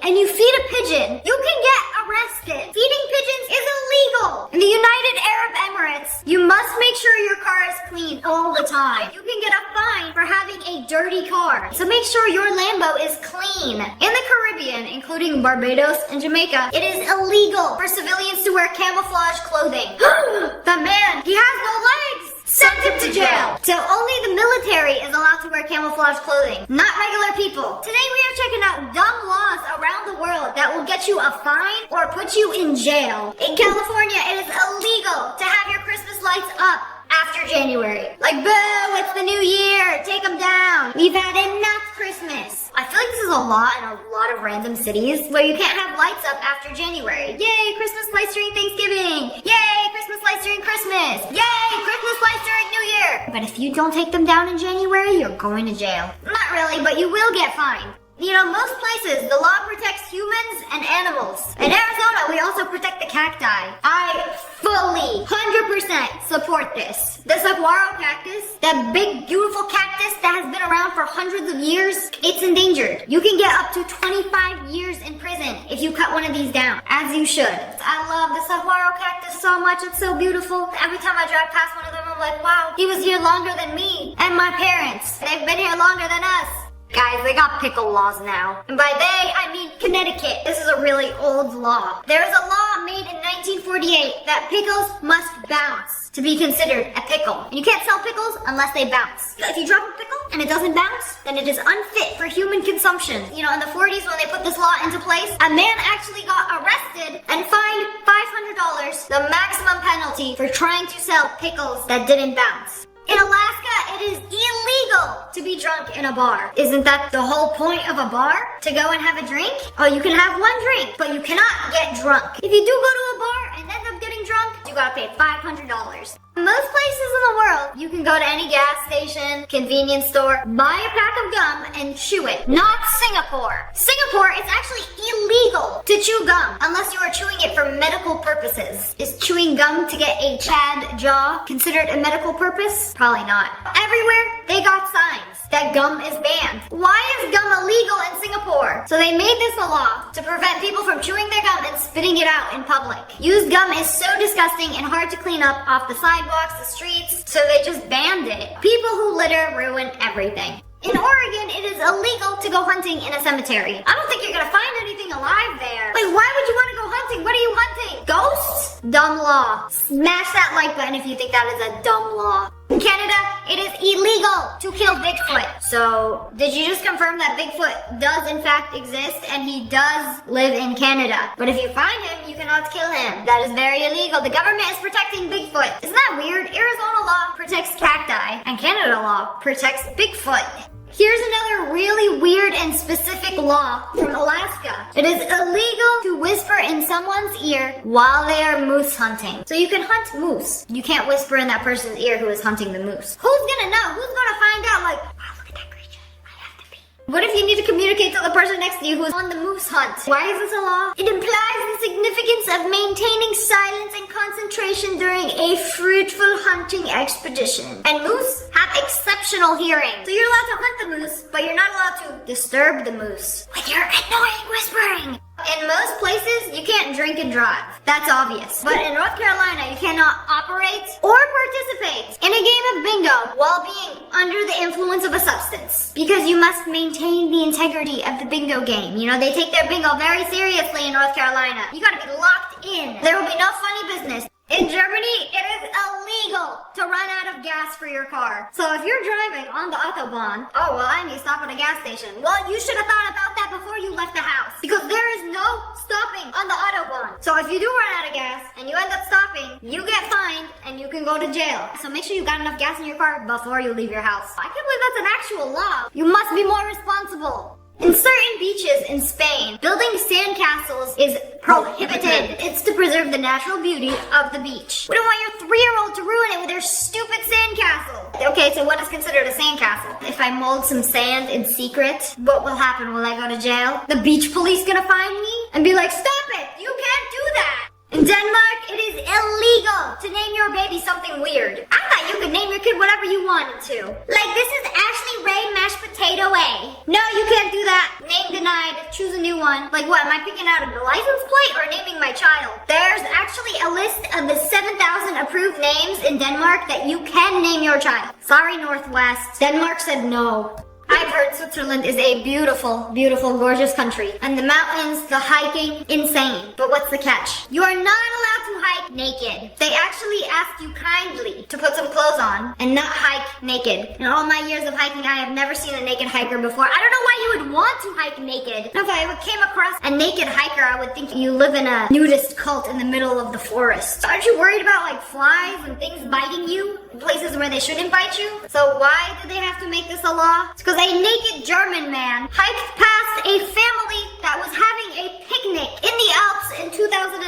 and you feed a pigeon, you can get arrested. Feeding pigeons is illegal. In the United Arab Emirates, you must make sure your car is clean all the time. You can get a fine for having a dirty car. So make sure your Lambo is clean. In the Caribbean, including Barbados and Jamaica, it is illegal for civilians to wear camouflage clothing. The man, he has no legs. Send him to jail. So only the military is allowed to wear camouflage clothing, not regular people. Today we are checking out dumb laws around the world that will get you a fine or put you in jail. In California, it is illegal to have your Christmas lights up after January. Like, boo, it's the new year, take them down. We've had enough Christmas. I feel like this is a law in a lot of random cities where you can't have lights up after January. Yay, Christmas lights during Thanksgiving. Yay, Christmas lights during Christmas. Yay, Christmas lights during New Year. But if you don't take them down in January, you're going to jail. Not really, but you will get fined. You know, most places, the law protects humans and animals. In Arizona, we also protect the cacti. I fully, 100% support this. The saguaro cactus, that big, beautiful cactus that has been around for hundreds of years, it's endangered. You can get up to 25 years in prison if you cut one of these down, as you should. I love the saguaro cactus so much, it's so beautiful. Every time I drive past one of them, I'm like, wow, he was here longer than me and my parents. They've been here longer than us. Guys, they got pickle laws now. And by they, I mean Connecticut. This is a really old law. There is a law made in 1948 that pickles must bounce to be considered a pickle. And you can't sell pickles unless they bounce. If you drop a pickle and it doesn't bounce, then it is unfit for human consumption. You know, in the 40s when they put this law into place, a man actually got arrested and fined $500, the maximum penalty for trying to sell pickles that didn't bounce. In Alaska, it is illegal to be drunk in a bar. Isn't that the whole point of a bar? To go and have a drink? Oh, you can have one drink, but you cannot get drunk. If you do go to a bar and end up getting drunk, you gotta pay $500. Most places in the world, you can go to any gas station, convenience store, buy a pack of gum and chew it. Not Singapore. Singapore, it's actually illegal to chew gum unless you are chewing it for medical purposes. Is chewing gum to get a Chad jaw considered a medical purpose? Probably not. Everywhere, they got signs that gum is banned. Why is gum illegal in Singapore? So they made this a law to prevent people from chewing their gum and spitting it out in public. Used gum is so disgusting and hard to clean up off the sidewalks, the streets, so they just banned it. People who litter ruin everything. In Oregon, it is illegal to go hunting in a cemetery. I don't think you're gonna find anything alive there. Like, why would you want to go hunting? What are you hunting? Ghosts? Dumb law. Smash that like button if you think that is a dumb law. In Canada, it is illegal to kill Bigfoot. So, did you just confirm that Bigfoot does in fact exist and he does live in Canada? But if you find him, you cannot kill him. That is very illegal. The government is protecting Bigfoot. Isn't that weird? Arizona law protects cacti and Canada law protects Bigfoot. Here's another really weird and specific law from Alaska. It is illegal to whisper in someone's ear while they are moose hunting. So you can hunt moose. You can't whisper in that person's ear who is hunting the moose. Who's gonna know? Who's gonna find out like, wow, look at that creature. I have to pee. What if you need to communicate to the person next to you who's on the moose hunt? Why is this a law? It implies the significance of maintaining silence and concentration during a fruitful hunting expedition. And moose have exceptional hearing. So you're allowed to hunt the moose, but you're not allowed to disturb the moose with your annoying whispering. In most places, you can't drink and drive. That's obvious. But in North Carolina, you cannot operate or participate in a game of bingo while being under the influence of a substance. Because you must maintain the integrity of the bingo game. You know, they take their bingo very seriously in North Carolina. You gotta be locked in. There will be no funny business. In Germany, it is illegal to run out of gas for your car. So if you're driving on the Autobahn, oh, well, I need to stop at a gas station. Well, you should have thought about that before you left the house. Because there is no stopping on the Autobahn. So if you do run out of gas and you end up stopping, you get fined and you can go to jail. So make sure you got enough gas in your car before you leave your house. I can't believe that's an actual law. You must be more responsible. In certain beaches in Spain, building sandcastles is prohibited. It's to preserve the natural beauty of the beach. We don't want your 3-year-old to ruin it with their stupid sandcastle. Okay, so what is considered a sandcastle? If I mold some sand in secret, what will happen? Will I go to jail? The beach police gonna find me and be like, stop it! You can't do that! In Denmark, it is illegal to name your baby something weird. I thought you could name your kid whatever you wanted to. Like, this is Ashley Ray Mashed Potato A. No, you can't do that. Name denied. choose a new one. Like what, am I picking out a license plate or naming my child? There's actually a list of the 7,000 approved names in Denmark that you can name your child. Sorry, Northwest. Denmark said no. I've heard Switzerland is a beautiful, beautiful, gorgeous country. And the mountains, the hiking, insane. But what's the catch? You are not allowed to hike naked. They actually ask you kindly to put some clothes on and not hike naked. In all my years of hiking, I have never seen a naked hiker before. I don't know why you would want to hike naked. If I came across a naked hiker, I would think you live in a nudist cult in the middle of the forest. Aren't you worried about like flies and things biting you in places where they shouldn't bite you? So why do they have to make this a law? It's because a naked German man hiked past a family that was having a picnic in the Alps in 2009.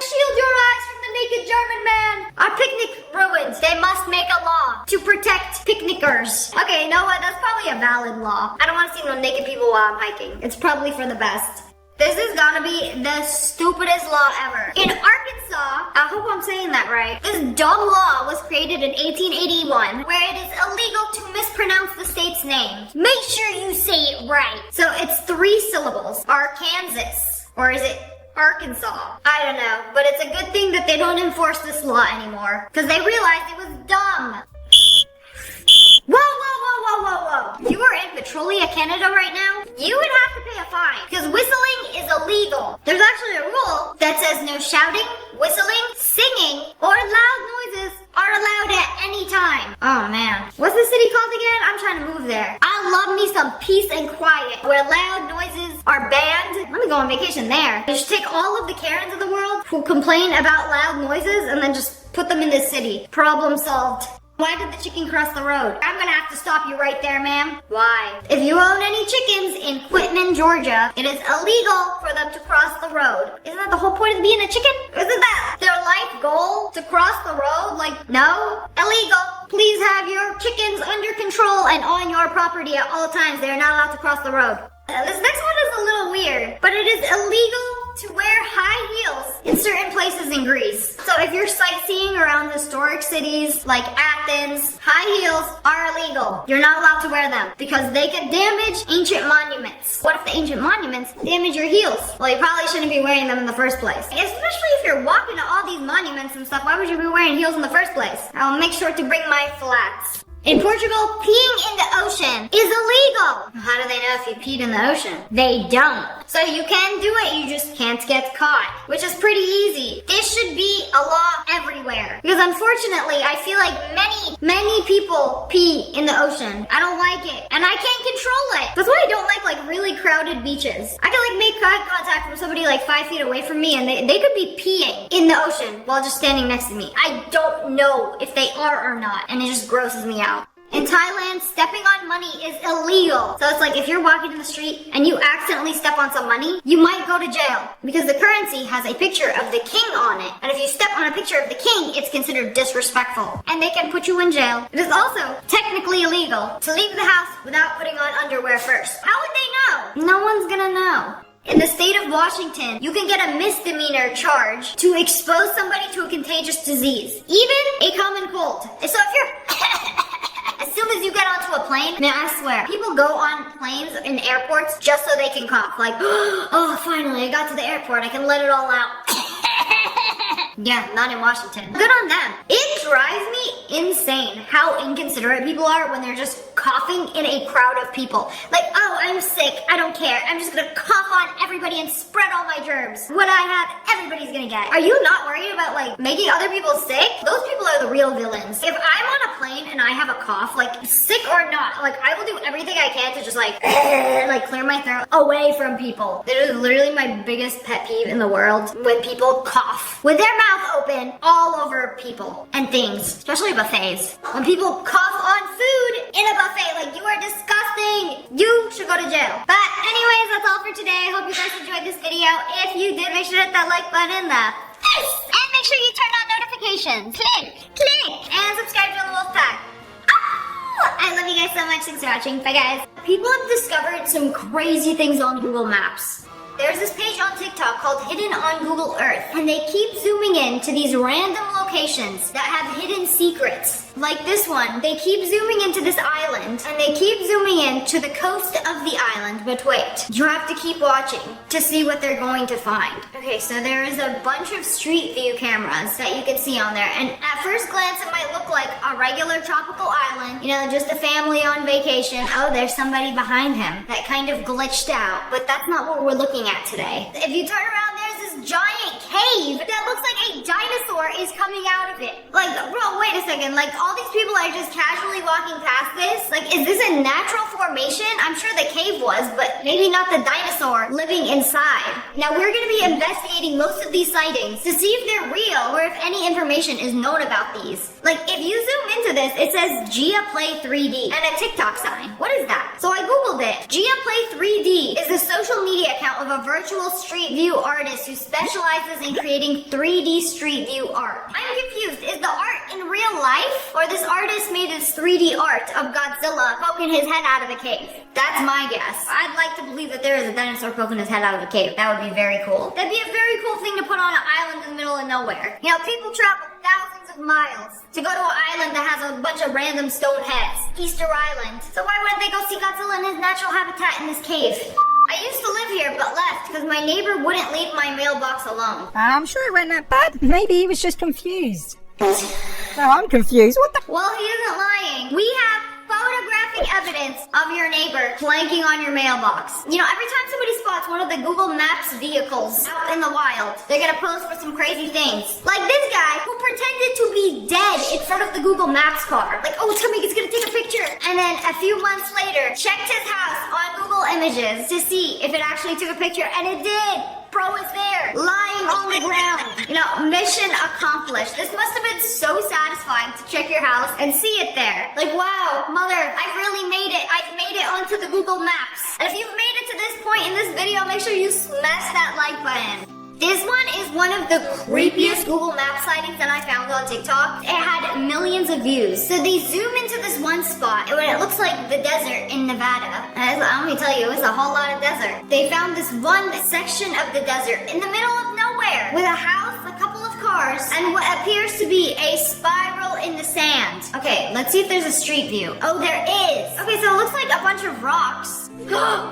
Shield your eyes from the naked German man. Our picnic ruined. They must make a law to protect picnickers. Okay, you know what? That's probably a valid law. I don't want to see no naked people while I'm hiking. It's probably for the best. This is gonna be the stupidest law ever. In Arkansas, I hope I'm saying that right, this dumb law was created in 1881 where it is illegal to mispronounce the state's name. Make sure you say it right. So it's 3 syllables. Arkansas. Or is it Arkansas? I don't know. But it's a good thing that they don't enforce this law anymore. Because they realized it was dumb. Whoa, whoa, whoa, whoa, whoa, whoa. If you are in Petrolia, Canada right now, you would have to pay a fine because whistling is illegal. There's actually a rule that says no shouting, whistling, singing, or loud noises are allowed at any time. Oh man. What's the city called again? I'm trying to move there. I love me some peace and quiet where loud noises are banned. Let me go on vacation there. You should take all of the Karens of the world who complain about loud noises and then just put them in this city. Problem solved. Why did the chicken cross the road? I'm gonna have to stop you right there, ma'am. Why? If you own any chickens in Quitman, Georgia, it is illegal for them to cross the road. Isn't that the whole point of being a chicken? Isn't that their life goal to cross the road? Like, no? Illegal. Please have your chickens under control and on your property at all times. They are not allowed to cross the road. This next one is a little weird, but it is illegal to wear high heels in certain places in Greece. So if you're sightseeing around historic cities like Athens, high heels are illegal. You're not allowed to wear them because they could damage ancient monuments. What if the ancient monuments damage your heels? Well, you probably shouldn't be wearing them in the first place. Especially if you're walking to all these monuments and stuff, why would you be wearing heels in the first place? I'll make sure to bring my flats. In Portugal, peeing in the ocean is illegal. How do they know if you peed in the ocean? They don't. So you can do it, you just can't get caught, which is pretty easy. This should be a law everywhere. Because unfortunately, I feel like many people pee in the ocean. I don't like it, and I can't control it. That's why I don't like really crowded beaches. I can make eye contact from somebody 5 feet away from me, and they could be peeing in the ocean while just standing next to me. I don't know if they are or not, and it just grosses me out. In Thailand, stepping on money is illegal. So it's like if you're walking in the street and you accidentally step on some money, you might go to jail because the currency has a picture of the king on it. And if you step on a picture of the king, it's considered disrespectful. And they can put you in jail. It is also technically illegal to leave the house without putting on underwear first. How would they know? No one's gonna know. In the state of Washington, you can get a misdemeanor charge to expose somebody to a contagious disease, even a common cold. So if you're as soon as you get onto a plane, man, I swear, people go on planes in airports just so they can cough. Like, oh, finally, I got to the airport. I can let it all out. Yeah, not in Washington. Good on them. It drives me insane how inconsiderate people are when they're just coughing in a crowd of people. Like, oh, I'm sick. I don't care. I'm just gonna cough on everybody and spread all my germs. What I have, everybody's gonna get. Are you not worried about making other people sick? Those people are the real villains. If I'm on a plane and I have a cough, sick or not, I will do everything I can to just clear my throat away from people. It is literally my biggest pet peeve in the world when people cough with their mouth open all over people and things, especially buffets. When people cough on food in a buffet, you are disgusting. You should go to jail. But anyways, that's all for today. I hope you guys enjoyed this video. If you did, make sure to hit that like button, and make sure you turn on notifications. Click, and subscribe to the Wolf Pack. I love you guys so much. Thanks for watching. Bye, guys. People have discovered some crazy things on Google Maps. There's this page on TikTok called Hidden on Google Earth, and they keep zooming in to these random locations that have hidden secrets. Like this one, they keep zooming into this island, and they keep zooming in to the coast of the island, but wait, you have to keep watching to see what they're going to find. Okay, so there is a bunch of street view cameras that you can see on there, and at first glance it might look like a regular tropical island, you know, just a family on vacation. Oh, there's somebody behind him that kind of glitched out, but that's not what we're looking at today. If you turn around, there's this giant cave that looks like a dinosaur is coming out of it. Like, bro, wait a second, like all these people are just casually walking past this? Like, is this a natural formation? I'm sure the cave was, but maybe not the dinosaur living inside. Now, we're gonna be investigating most of these sightings to see if they're real or if any information is known about these. Like, if you zoom into this, it says Gia Play 3D and a TikTok sign. What is that? So I googled it. Gia Play 3D is a social media account of a virtual street view artist who specializes in creating 3D street view art. I'm confused. Is the art in real life, or this artist made this 3D art of Godzilla poking his head out of a cave? That's my guess. I'd like to believe that there is a dinosaur poking his head out of a cave. That would be very cool. That'd be a very cool thing to put on an island in the middle of nowhere. You know, people travel thousands of miles to go to an island that has a bunch of random stone heads. Easter Island. So why wouldn't they go see Godzilla in his natural habitat in this cave? I used to live here, but left because my neighbor wouldn't leave my mailbox alone. I'm sure it wasn't that bad. Maybe he was just confused. No, I'm confused. What the? Well, he isn't lying. We have photographic evidence of your neighbor flanking on your mailbox. You know, every time somebody spots one of the Google Maps vehicles out in the wild, they're gonna pose for some crazy things. Like this guy who pretended to be dead in front of the Google Maps car. Like, oh, it's coming, it's gonna take a picture. And then a few months later, checked his house on Google Images to see if it actually took a picture, and it did. Bro is there, lying on the ground. You know, mission accomplished. This must have been so satisfying to check your house and see it there. Like, wow, mother, I really made it. I've made it onto the Google Maps. And if you've made it to this point in this video, make sure you smash that like button. This one is one of the creepiest Google Maps sightings that I found on TikTok. It had millions of views. So they zoom into this one spot, and it looks like the desert in Nevada. And let me tell you, it was a whole lot of desert. They found this one section of the desert in the middle of nowhere with a house, a couple of cars, and what appears to be a spiral in the sand. Okay, let's see if there's a street view. Oh, there is. Okay, so it looks like a bunch of rocks.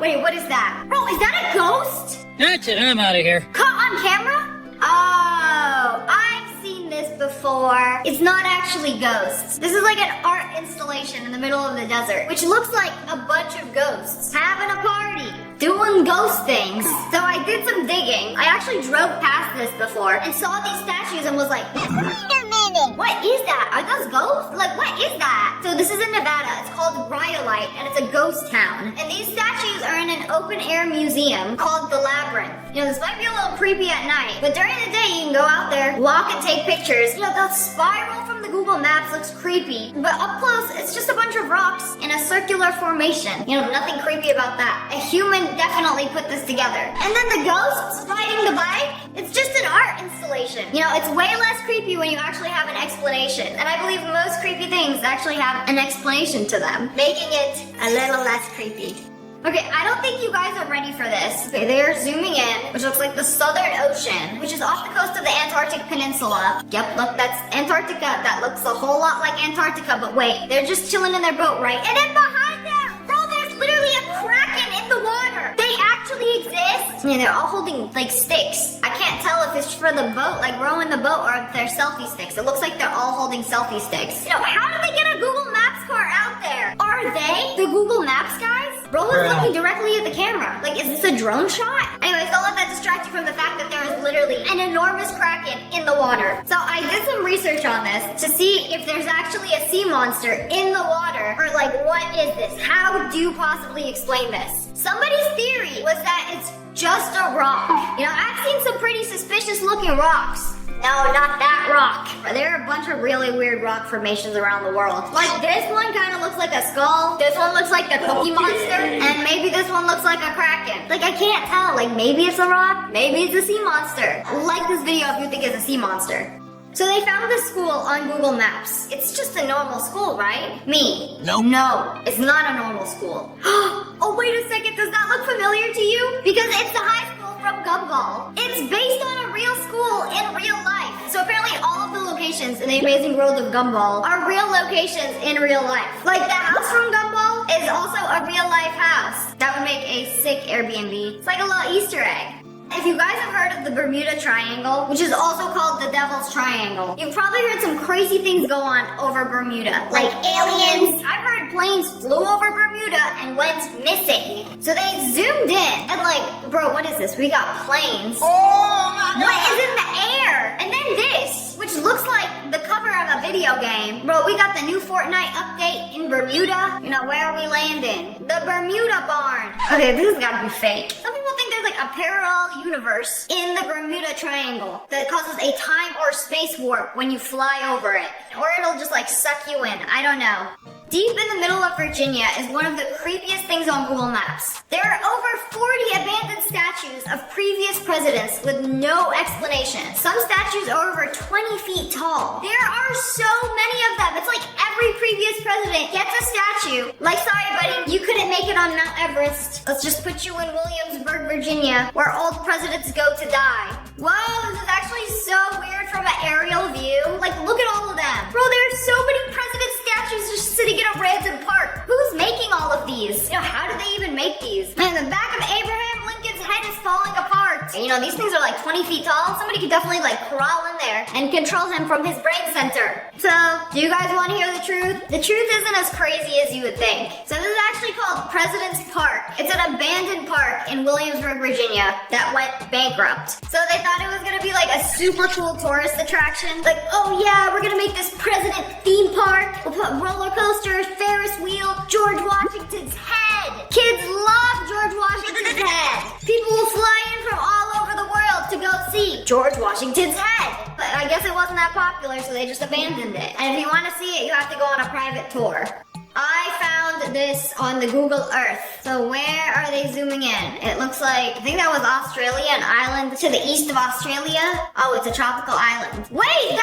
Wait, what is that? Bro, is that a ghost? That's it, I'm out of here. Caught on camera? Oh, I've seen this before. It's not actually ghosts. This is like an art installation in the middle of the desert, which looks like a bunch of ghosts having a party, doing ghost things. So I did some digging. I actually drove past this before and saw these statues and was like, wait a minute, what is that? Are those ghosts? Like, what is that? So this is in Nevada. It's called Rhyolite, and it's a ghost town. And these statues are in an open-air museum called The Labyrinth. You know, this might be a little creepy at night, but during the day, you can go out there, walk and take pictures. You know, the spiral from the Google Maps looks creepy, but up close, it's just a bunch of rocks in a circular formation. You know, nothing creepy about that. A human definitely put this together. And then the ghosts riding the bike, it's just an art installation. You know, it's way less creepy when you actually have an explanation. And I believe most creepy things actually have an explanation to them, making it a little less creepy. Okay, I don't think you guys are ready for this. Okay, they're zooming in, which looks like the Southern Ocean, which is off the coast of the Antarctic Peninsula. Yep, look, that's Antarctica. That looks a whole lot like Antarctica, but wait, they're just chilling in their boat, right? And then behind them, bro, there's literally a kraken in the water. They actually exist. Yeah, they're all holding, like, sticks. I can't tell if it's for the boat, like rowing the boat, or if they're selfie sticks. It looks like they're all holding selfie sticks. You know, how did they get a Google Maps car out there? Are they the Google Maps guys? Bro is looking directly at the camera. Like, is this a drone shot? Anyways, don't let that distract you from the fact that there is literally an enormous kraken in the water. So I did some research on this to see if there's actually a sea monster in the water, or like, what is this? How do you possibly explain this? Somebody's theory was that it's just a rock. You know, I've seen some pretty suspicious looking rocks. No, not that rock. There are a bunch of really weird rock formations around the world. Like this one kind of looks like a skull. This one looks like the Cookie Monster. And maybe this one looks like a kraken. Like, I can't tell. Like, maybe it's a rock. Maybe it's a sea monster. Like this video if you think it's a sea monster. So they found this school on Google Maps. It's just a normal school, right? Me. Nope. No, it's not a normal school. Oh, wait a second. Does that look familiar to you? Because it's the high school from Gumball. It's based on a real school in real life. So apparently all of the locations in the Amazing World of Gumball are real locations in real life. Like the house from Gumball is also a real life house. That would make a sick Airbnb. It's like a little Easter egg. If you guys have heard of the Bermuda Triangle, which is also called the Devil's Triangle, you've probably heard some crazy things go on over Bermuda. Like aliens. I've heard planes flew over Bermuda and went missing. So they zoomed in and like, bro, what is this? We got planes. Oh my What is in the air? And then this, which looks like the cover of a video game. Bro, we got the new Fortnite update in Bermuda. You know, where are we landing? The Bermuda Barn. Okay, this has gotta be fake. Some people think there's like a parallel universe in the Bermuda Triangle that causes a time or space warp when you fly over it. Or it'll just like suck you in. I don't know. Deep in the middle of Virginia is one of the creepiest things on Google Maps. There are over 40 abandoned statues of previous presidents with no explanation. Some statues are over 20 feet tall. There are so many of them. It's like every previous president gets a statue. Like, sorry buddy, you couldn't make it on Mount Everest. Let's just put you in Williamsburg, Virginia, where old presidents go to die. Whoa, this is actually so weird from an aerial view. Like, look at all of them. Bro, there are so many president statues just sitting in a random park. Who's making all of these? You know, how do they even make these? Man, the back of Abraham Lincoln's head is falling apart. And, you know, these things are like 20 feet tall. Somebody could definitely like crawl in there and control him from his brain center. So, do you guys want to hear the truth? The truth isn't as crazy as you would think. So this is actually called President's Park. It's an abandoned park in Williamsburg, Virginia that went bankrupt. So they thought it was gonna be like a super cool tourist attraction. Like, oh yeah, we're gonna make this president theme park. We'll put roller coasters, Ferris wheel, George Washington's head. Kids love George Washington's head. People will fly in from all over the world to go see George Washington's head. But I guess it wasn't that popular, so they just abandoned it. And if you want to see it, you have to go on a private tour. I found this on the Google Earth. So where are they zooming in? It looks like, I think that was Australia, an island to the east of Australia. Oh, it's a tropical island. Wait,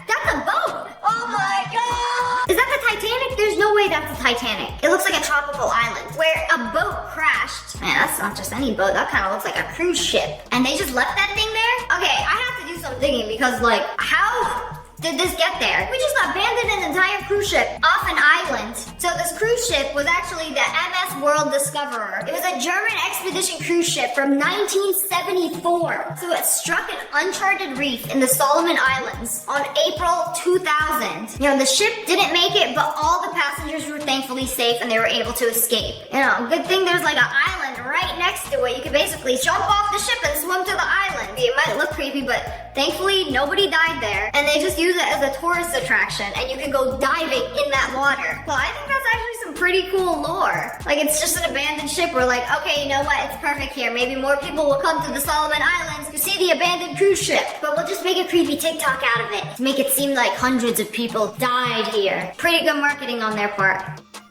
that's a boat. Oh my god. Is that the Titanic? There's no way that's the Titanic. It looks like a tropical island where a boat crashed. Man, that's not just any boat. That kind of looks like a cruise ship. And they just left that thing there? Okay, I have to do some digging because like, how did this get there? We just abandoned an entire cruise ship off an island. So this cruise ship was actually the MS World Discoverer. It was a German expedition cruise ship from 1974. So it struck an uncharted reef in the Solomon Islands on April 2000. You know, the ship didn't make it, but all the passengers were thankfully safe and they were able to escape. You know, good thing there's like an island right next to it. You could basically jump off the ship and swim to the island. It might look creepy, but thankfully nobody died there. And they just use it as a tourist attraction and you can go diving in that water. Well, I think that's actually some pretty cool lore. Like, it's just an abandoned ship. We're like, okay, you know what? It's perfect here. Maybe more people will come to the Solomon Islands to see the abandoned cruise ship. But we'll just make a creepy TikTok out of it to make it seem like hundreds of people died here. Pretty good marketing on their part.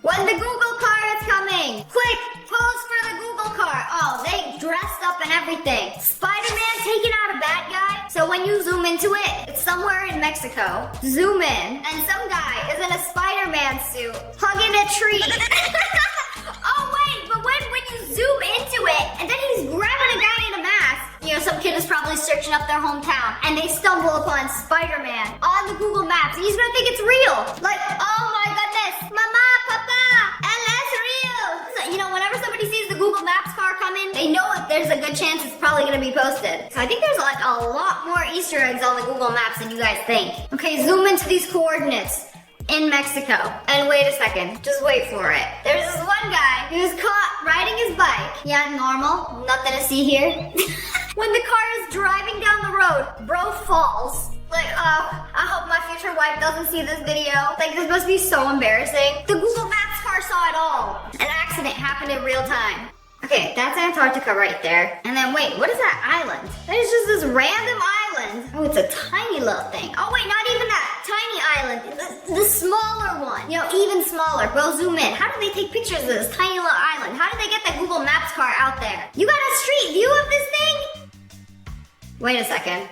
When the Google car is coming! Quick, pose for the Google car! Oh, they dressed up and everything. Spider-Man taking out a bad guy. So when you zoom into it, it's somewhere in Mexico. Zoom in, and some guy is in a Spider-Man suit, hugging a tree. Oh wait, but when you zoom into it, and then he's grabbing a guy in a mask, you know, some kid is probably searching up their hometown, and they stumble upon Spider-Man on the Google Maps. He's gonna think it's real. Like, oh my goodness, Mama, Papa, LS real. So, you know, whenever somebody sees the Google Maps car coming, they know that there's a good chance it's probably gonna be posted. So I think there's like a lot more Easter eggs on the Google Maps than you guys think. Okay, zoom into these coordinates. In Mexico. And wait a second, just wait for it. There's this one guy who was caught riding his bike. Yeah, normal, nothing to see here. When the car is driving down the road, bro falls. Like, I hope my future wife doesn't see this video. Like, this must be so embarrassing. The Google Maps car saw it all. An accident happened in real time. Okay, that's Antarctica right there. And then wait, what is that island? That is just this random island. Oh, it's a tiny little thing. Oh wait, not even that tiny island. The smaller one. You know, even smaller. Bro, zoom in. How do they take pictures of this tiny little island? How did they get the Google Maps car out there? You got a street view of this thing? Wait a second.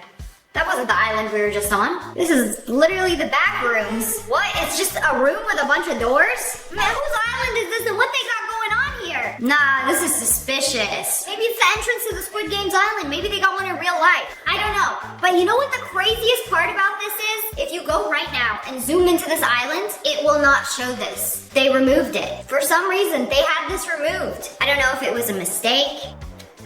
That wasn't the island we were just on. This is literally the back rooms. What? It's just a room with a bunch of doors? Man, whose island is this and what they got going on here? Nah, this is suspicious. Maybe it's the entrance to the Squid Games island. Maybe they got one in real life. I don't know. But you know what the craziest part about this is? If you go right now and zoom into this island, it will not show this. They removed it. For some reason, they had this removed. I don't know if it was a mistake.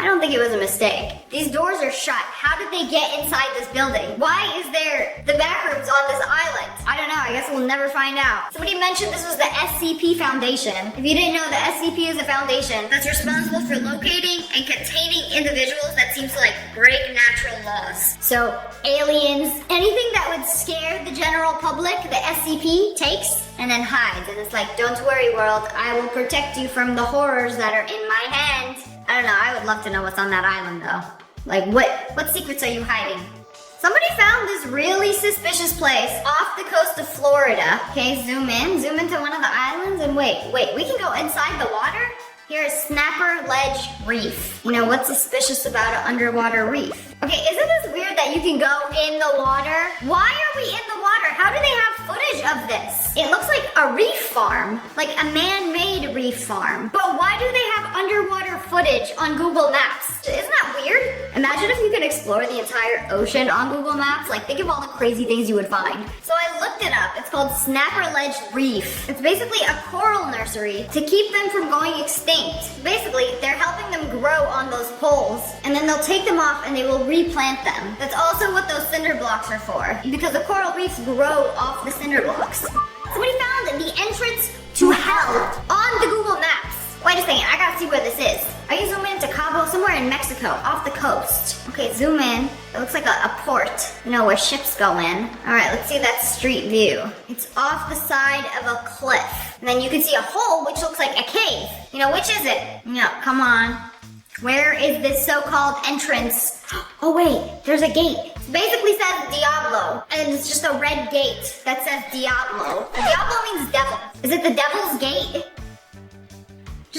I don't think it was a mistake. These doors are shut. How did they get inside this building? Why is there the back rooms on this island? I don't know. I guess we'll never find out. Somebody mentioned this was the SCP Foundation. If you didn't know, the SCP is a foundation that's responsible for locating and containing individuals that seem to like break natural laws. So aliens, anything that would scare the general public, the SCP takes and then hides. And it's like, don't worry world, I will protect you from the horrors that are in my hand. I don't know, I would love to know what's on that island though. Like what secrets are you hiding? Somebody found this really suspicious place off the coast of Florida. Okay, zoom into one of the islands and wait, we can go inside the water? Here is Snapper Ledge Reef. You know, what's suspicious about an underwater reef? Okay, isn't this weird that you can go in the water? Why are we in the water? How do they have footage of this? It looks like a reef farm, like a man-made reef farm. But why do they have underwater footage on Google Maps? Isn't that weird? Imagine if you could explore the entire ocean on Google Maps. Like, think of all the crazy things you would find. So I looked it up. It's called Snapper Ledge Reef. It's basically a coral nursery to keep them from going extinct. Basically, they're helping them grow on those poles, and then they'll take them off and they will replant them. That's also what those cinder blocks are for, because the coral reefs grow off the cinder blocks. Somebody found the entrance to hell on the Google Maps. Wait a second, I gotta see where this is. Are you zooming into Cabo? Somewhere in Mexico, off the coast. Okay, zoom in. It looks like a port, you know, where ships go in. All right, let's see that street view. It's off the side of a cliff. And then you can see a hole, which looks like a cave. You know, which is it? No, come on. Where is this so-called entrance? Oh wait, there's a gate. It basically says Diablo, and it's just a red gate that says Diablo. Diablo means devil. Is it the devil's gate?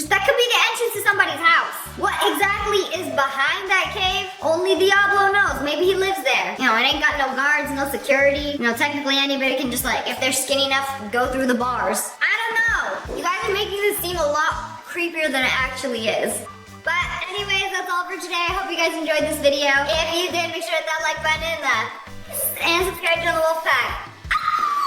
That could be the entrance to somebody's house. What exactly is behind that cave? Only Diablo knows. Maybe he lives there. You know, it ain't got no guards, no security. You know, technically anybody can just like, if they're skinny enough, go through the bars. I don't know. You guys are making this seem a lot creepier than it actually is. But anyways, that's all for today. I hope you guys enjoyed this video. If you did, make sure to hit that like button and subscribe to the Wolf Pack.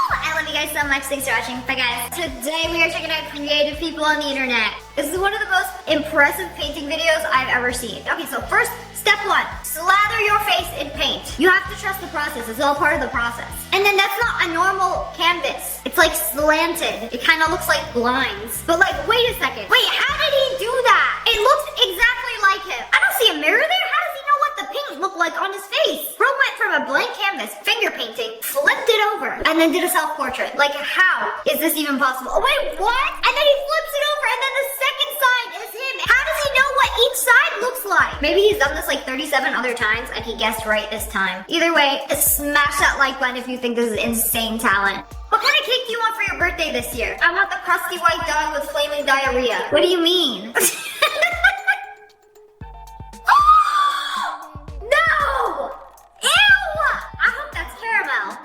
I love you guys so much. Thanks for watching. Bye guys. Today we are checking out creative people on the internet. This is one of the most impressive painting videos I've ever seen. Okay, so first, step one, slather your face in paint. You have to trust the process. It's all part of the process. And then that's not a normal canvas. It's like slanted. It kind of looks like blinds. But like, wait a second. Wait, how did he do that? It looks exactly like him. I don't see a mirror there. How does he know what the paint looked like on his face? Bro went from a blank canvas, finger painting, flipped it over, and then did a self-portrait. Like, how is this even possible? Oh wait, what? And then he flips it over, and then the second side is him. How does he know what each side looks like? Maybe he's done this like 37 other times, and he guessed right this time. Either way, smash that like button if you think this is insane talent. What kind of cake do you want for your birthday this year? I want the crusty white dog with flaming diarrhea. What do you mean?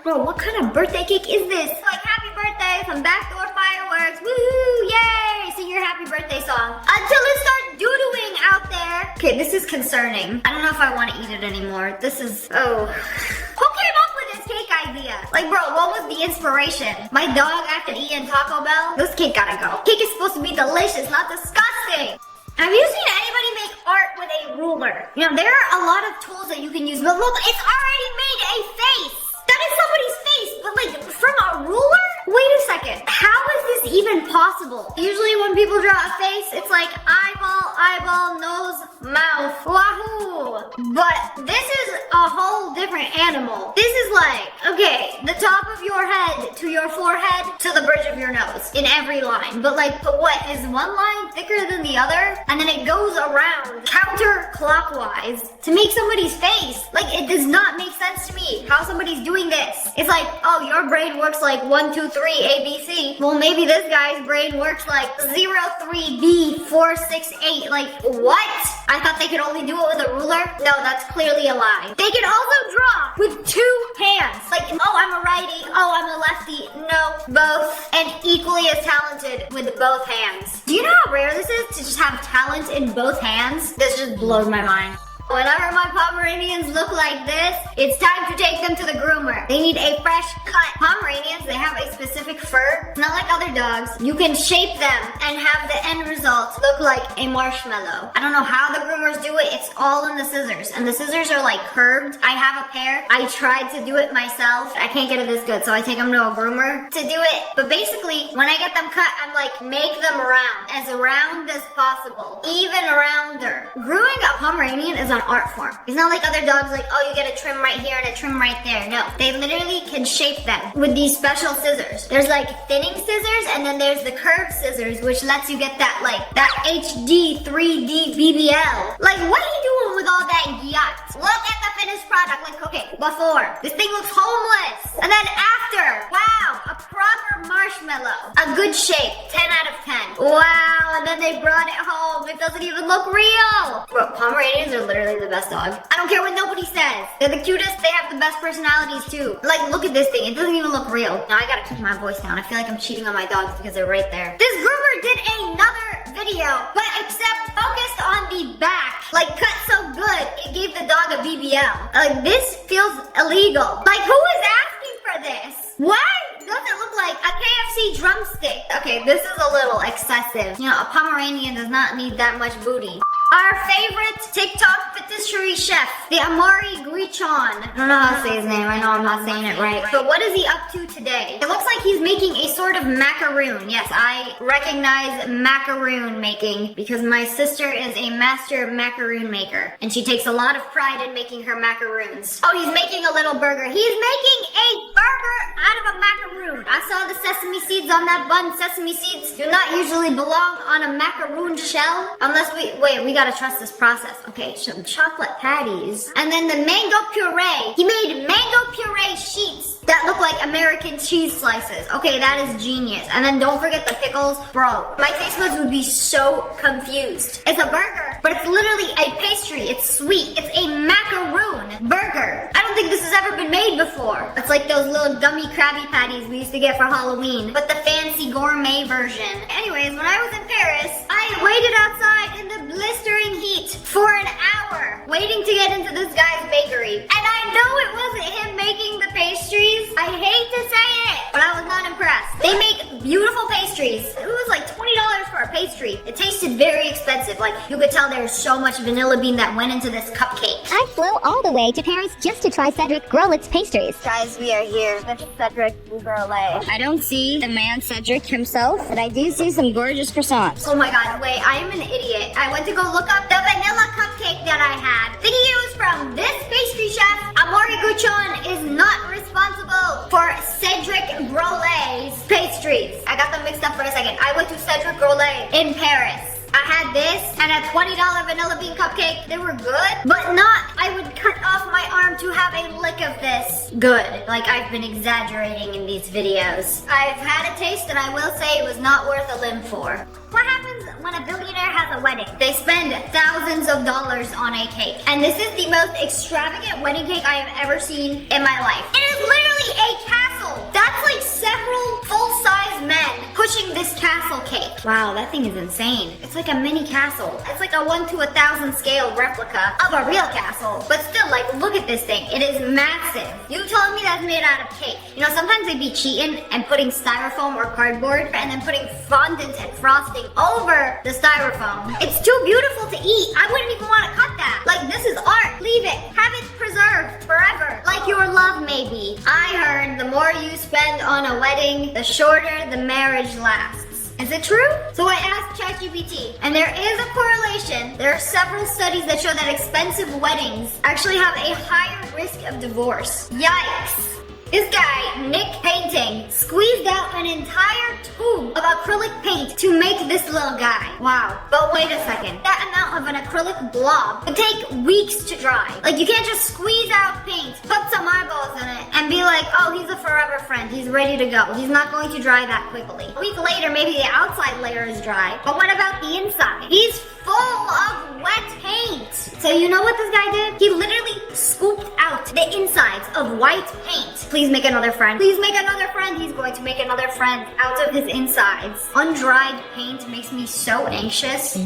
Bro, what kind of birthday cake is this? Like, happy birthday, some backdoor fireworks, woohoo, yay! Sing your happy birthday song. Until it starts doo-dooing out there. Okay, this is concerning. I don't know if I want to eat it anymore. This is, oh. Who came up with this cake idea? Like, bro, what was the inspiration? My dog after eating Taco Bell? This cake gotta go. Cake is supposed to be delicious, not disgusting. Have you seen anybody make art with a ruler? You know, there are a lot of tools that you can use, but look, it's already made a face. That is somebody's face, but like, from a ruler? Wait a second, how is this even possible? Usually when people draw a face, it's like eyeball, nose, mouth, wahoo. But this is a whole different animal. This is like, okay, the top of your head to your forehead to the bridge of your nose in every line. But like, what, is one line thicker than the other? And then it goes around counterclockwise to make somebody's face. Like, it does not make sense to me how somebody's doing this. It's like, oh, your brain works like 1, 2, 3, ABC. Well, maybe this guy's brain works like 0, 3, B, 4, 6, 8. Like, what? I thought they could only do it with a ruler. No, that's clearly a lie. They can also draw with 2 hands. Like, oh, I'm a righty. Oh, I'm a lefty. No, both. And equally as talented with both hands. Do you know how rare this is to just have talent in both hands? This just blows my mind. Whenever my Pomeranians look like this, it's time to take them to the groomer. They need a fresh cut. Pomeranians, they have a specific fur. Not like other dogs. You can shape them and have the end result look like a marshmallow. I don't know how the groomers do it. It's all in the scissors. And the scissors are like curved. I have a pair. I tried to do it myself. I can't get it this good, so I take them to a groomer to do it. But basically, when I get them cut, I'm like, make them round as possible. Even rounder. Grooming a Pomeranian is an art form. It's not like other dogs like, oh, you get a trim right here and a trim right there. No, they literally can shape them with these special scissors. There's like thinning scissors and then there's the curved scissors, which lets you get that like that HD 3D BBL. Like, what are you doing with all that yacht? Look at the finished product. Like, okay, before, this thing looks homeless. And then after, wow, a proper marshmallow. A good shape, 10 out of 10. Wow, and then they brought it home. It doesn't even look real. Bro, Pomeranians are literally the best dog. I don't care what nobody says. They're the cutest. They have the best personalities too. Like, look at this thing. It doesn't even look real. Now I gotta keep my voice down. I feel like I'm cheating on my dogs because they're right there. This groomer did another video, but except focused on the back. Like, cut so good, it gave the dog a BBL. Like, this feels illegal. Like, who is asking for this? Why does it look like a KFC drumstick? Okay, this is a little excessive. You know, a Pomeranian does not need that much booty. Our favorite TikTok patisserie chef, the Amari Grichon. I don't know how to say his name. I know I'm not saying it right. But what is he up to today? It looks like he's making a sort of macaroon. Yes, I recognize macaroon making because my sister is a master macaroon maker. And she takes a lot of pride in making her macaroons. Oh, he's making a little burger. He's making a burger out of a macaroon. I saw the sesame seeds on that bun. Sesame seeds do not usually belong on a macaroon shell. Unless we gotta trust this process. Okay, some chocolate patties. And then the mango puree. He made mango puree sheets that look like American cheese slices. Okay, that is genius. And then don't forget the pickles. Bro, my taste buds would be so confused. It's a burger, but it's literally a pastry. It's sweet. It's a macaroon burger. I don't think this has ever been made before. It's like those little gummy Krabby Patties we used to get for Halloween, but the fancy gourmet version. Anyways, when I was in Paris, I waited outside in the blistering heat for an hour, waiting to get into this guy's bakery. And I know it wasn't him making the pastries. I hate to say it, but I was not impressed. They make beautiful pastries. It was like $20 for a pastry. It tasted very expensive. Like, you could tell there was so much vanilla bean that went into this cupcake. I flew all the way to Paris just to try Cedric Grolit's pastries. Guys, we are here with Cedric Grollet. I don't see the man Cedric himself, but I do see some gorgeous croissants. Oh my god, wait, I am an idiot. I went to go look up the vanilla cupcake that I had. Thinking it was from this pastry chef. Amaury Gouchon is not responsible for Cedric Grollet's pastries. I got them mixed up for a second. I went to Cedric Grollet in Paris. I had this and a $20 vanilla bean cupcake. They were good, but not, I would cut off my arm to have a lick of this. Good. Like, I've been exaggerating in these videos. I've had a taste and I will say it was not worth a limb for. What happens when a billionaire has a wedding? They spend thousands of dollars on a cake. And this is the most extravagant wedding cake I have ever seen in my life. It is literally a castle. That's like several full-size men pushing this castle cake. Wow, that thing is insane. It's like a mini castle. It's like a 1 to 1,000 scale replica of a real castle. But still, like, look at this thing. It is massive. You told me that's made out of cake. You know, sometimes they'd be cheating and putting styrofoam or cardboard and then putting fondant and frosting over the styrofoam. It's too beautiful to eat. I wouldn't even want to cut that. Like, this is art. Leave it. Have it preserved forever. Like your love, maybe. I heard the more you spend on a wedding, the shorter the marriage lasts. Is it true? So I asked ChatGPT, and there is a correlation. There are several studies that show that expensive weddings actually have a higher risk of divorce. Yikes. This guy, Nick Painting, squeezed out an entire tube of acrylic paint to make this little guy. Wow. But wait a second. That amount of an acrylic blob would take weeks to dry. Like, you can't just squeeze out paint, put some eyeballs in it, and be like, oh, he's a forever friend. He's ready to go. He's not going to dry that quickly. A week later, maybe the outside layer is dry. But what about the inside? He's full of wet paint. So you know what this guy did? He literally scooped out the insides of white paint. Please make another friend. Please make another friend. He's going to make another friend out of his insides. Undried paint makes me so anxious.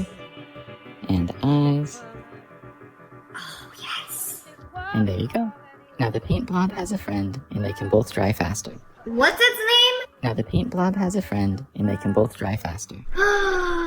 And eyes. Oh, yes. And there you go. Now the paint blob has a friend, and they can both dry faster. What's its name? Now the paint blob has a friend, and they can both dry faster.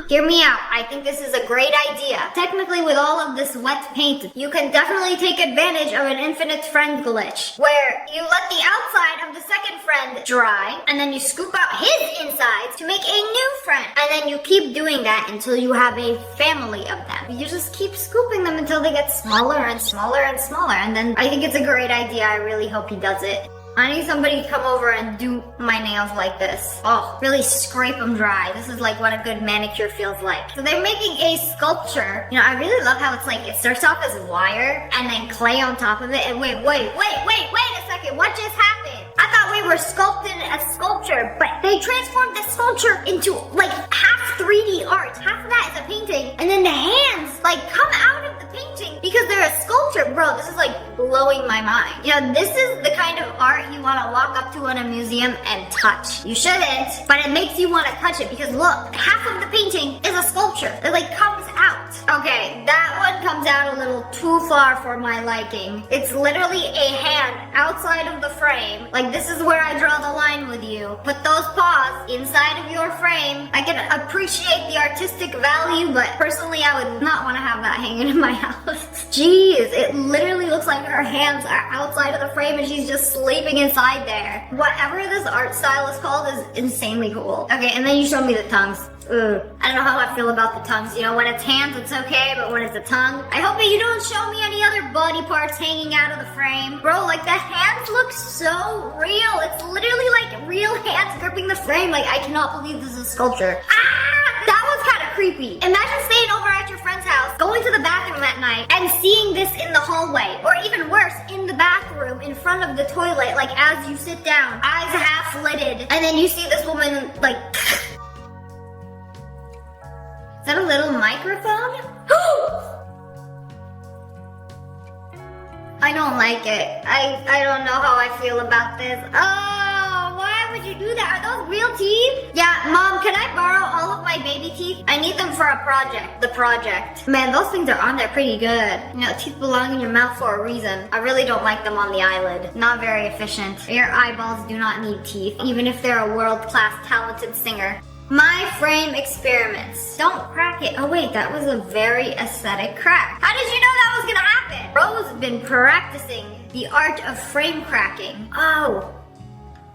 Hear me out. I think this is a great idea. Technically, with all of this wet paint, you can definitely take advantage of an infinite friend glitch, where you let the outside of the second friend dry, and then you scoop out his insides to make a new friend. And then you keep doing that until you have a family of them. You just keep scooping them until they get smaller and smaller and smaller. And then I think it's a great idea. I really hope he does it. I need somebody to come over and do my nails like this. Oh, really scrape them dry. This is like what a good manicure feels like. So they're making a sculpture. You know, I really love how it's like, it starts off as wire and then clay on top of it. And wait a second. What just happened? I thought we were sculpting a sculpture, but they transformed the sculpture into like half 3D art. Half of that is a painting. And then the hands like come out of the painting because they're a sculpture. Bro, this is like blowing my mind. You know, this is the kind of art you want to walk up to in a museum and touch. You shouldn't, but it makes you want to touch it because look, half of the painting is a sculpture. It like comes out. Okay, that one comes out a little too far for my liking. It's literally a hand outside of the frame. Like, this is where I draw the line with you. Put those paws inside of your frame. I can appreciate the artistic value, but personally I would not want to have that hanging in my house. Jeez, it literally looks like her hands are outside of the frame and she's just sleeping inside there. Whatever this art style is called is insanely cool. Okay, and then you show me the tongues. Ugh. I don't know how I feel about the tongues. You know, when it's hands, it's okay, but when it's a tongue, I hope that you don't show me any other body parts hanging out of the frame. Bro, like, the hands look so real. It's literally like real hands gripping the frame. Like, I cannot believe this is a sculpture. Ah! That was kind of creepy. Imagine staying over at your friend's house, going to the bathroom at night, and seeing this in the hallway. Or even worse, in the bathroom, in front of the toilet, like, as you sit down, eyes half lidded, and then you see this woman, like... Is that a little microphone? I don't like it. I don't know how I feel about this. Oh, why would you do that? Are those real teeth? Yeah, Mom, can I borrow all of my baby teeth? I need them for a project. The project. Man, those things are on there pretty good. You know, teeth belong in your mouth for a reason. I really don't like them on the eyelid. Not very efficient. Your eyeballs do not need teeth, even if they're a world-class talented singer. My frame experiments. Don't crack it. Oh wait, that was a very aesthetic crack. How did you know that was gonna happen? Bro's been practicing the art of frame cracking. Oh,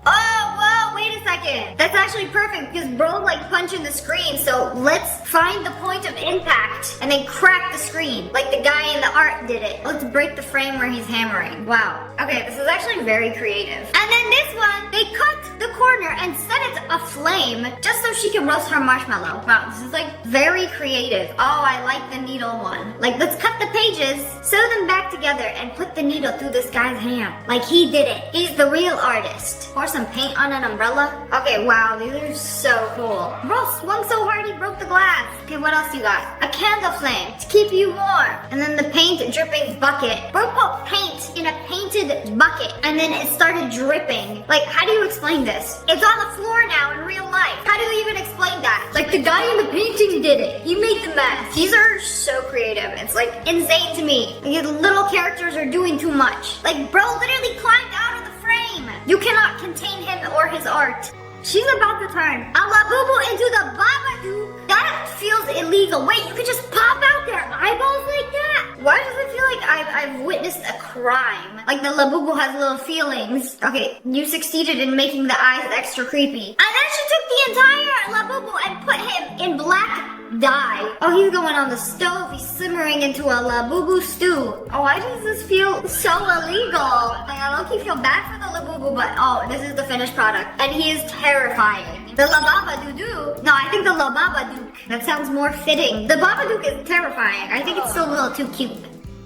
whoa, wait a second. That's actually perfect because bro like punching the screen. So let's find the point of impact and then crack the screen like the guy in the art did it. Let's break the frame where he's hammering. Wow. Okay, this is actually very creative. And then this one, they cut the corner and set it aflame just so she can roast her marshmallow. Wow, this is like very creative. Oh, I like the needle one. Like, let's cut the pages, sew them back together, and put the needle through this guy's hand. Like, he did it. He's the real artist. Pour some paint on an umbrella. Okay, wow, these are so cool. Bro swung so hard he broke the glass. Okay, what else you got? A candle flame to keep you warm. And then the paint dripping bucket. Bro put paint in a painted bucket and then it started dripping. Like, how do you explain this? It's on the floor now in real life. How do you even explain that? Like, the guy in the painting did it. He made the mess. These are so creative. It's like insane to me. These little characters are doing too much. Like, bro literally climbed out of the frame. You cannot contain him or his art. She's about to turn a Labubu into the Babadook. That feels illegal. Wait, you could just pop out their eyeballs like that? Why does it feel like I've witnessed a crime? Like the Labubu has little feelings. Okay, you succeeded in making the eyes extra creepy. And then she took the entire Labubu and put him in black die. Oh, he's going on the stove. He's simmering into a Labubu stew. Oh, why does this feel so illegal? Like, I low-key feel bad for the Labubu, but oh, this is the finished product. And he is terrifying. The Lababadoodoo. No, I think the Lababadook. That sounds more fitting. The Babadook is terrifying. I think it's still a little too cute.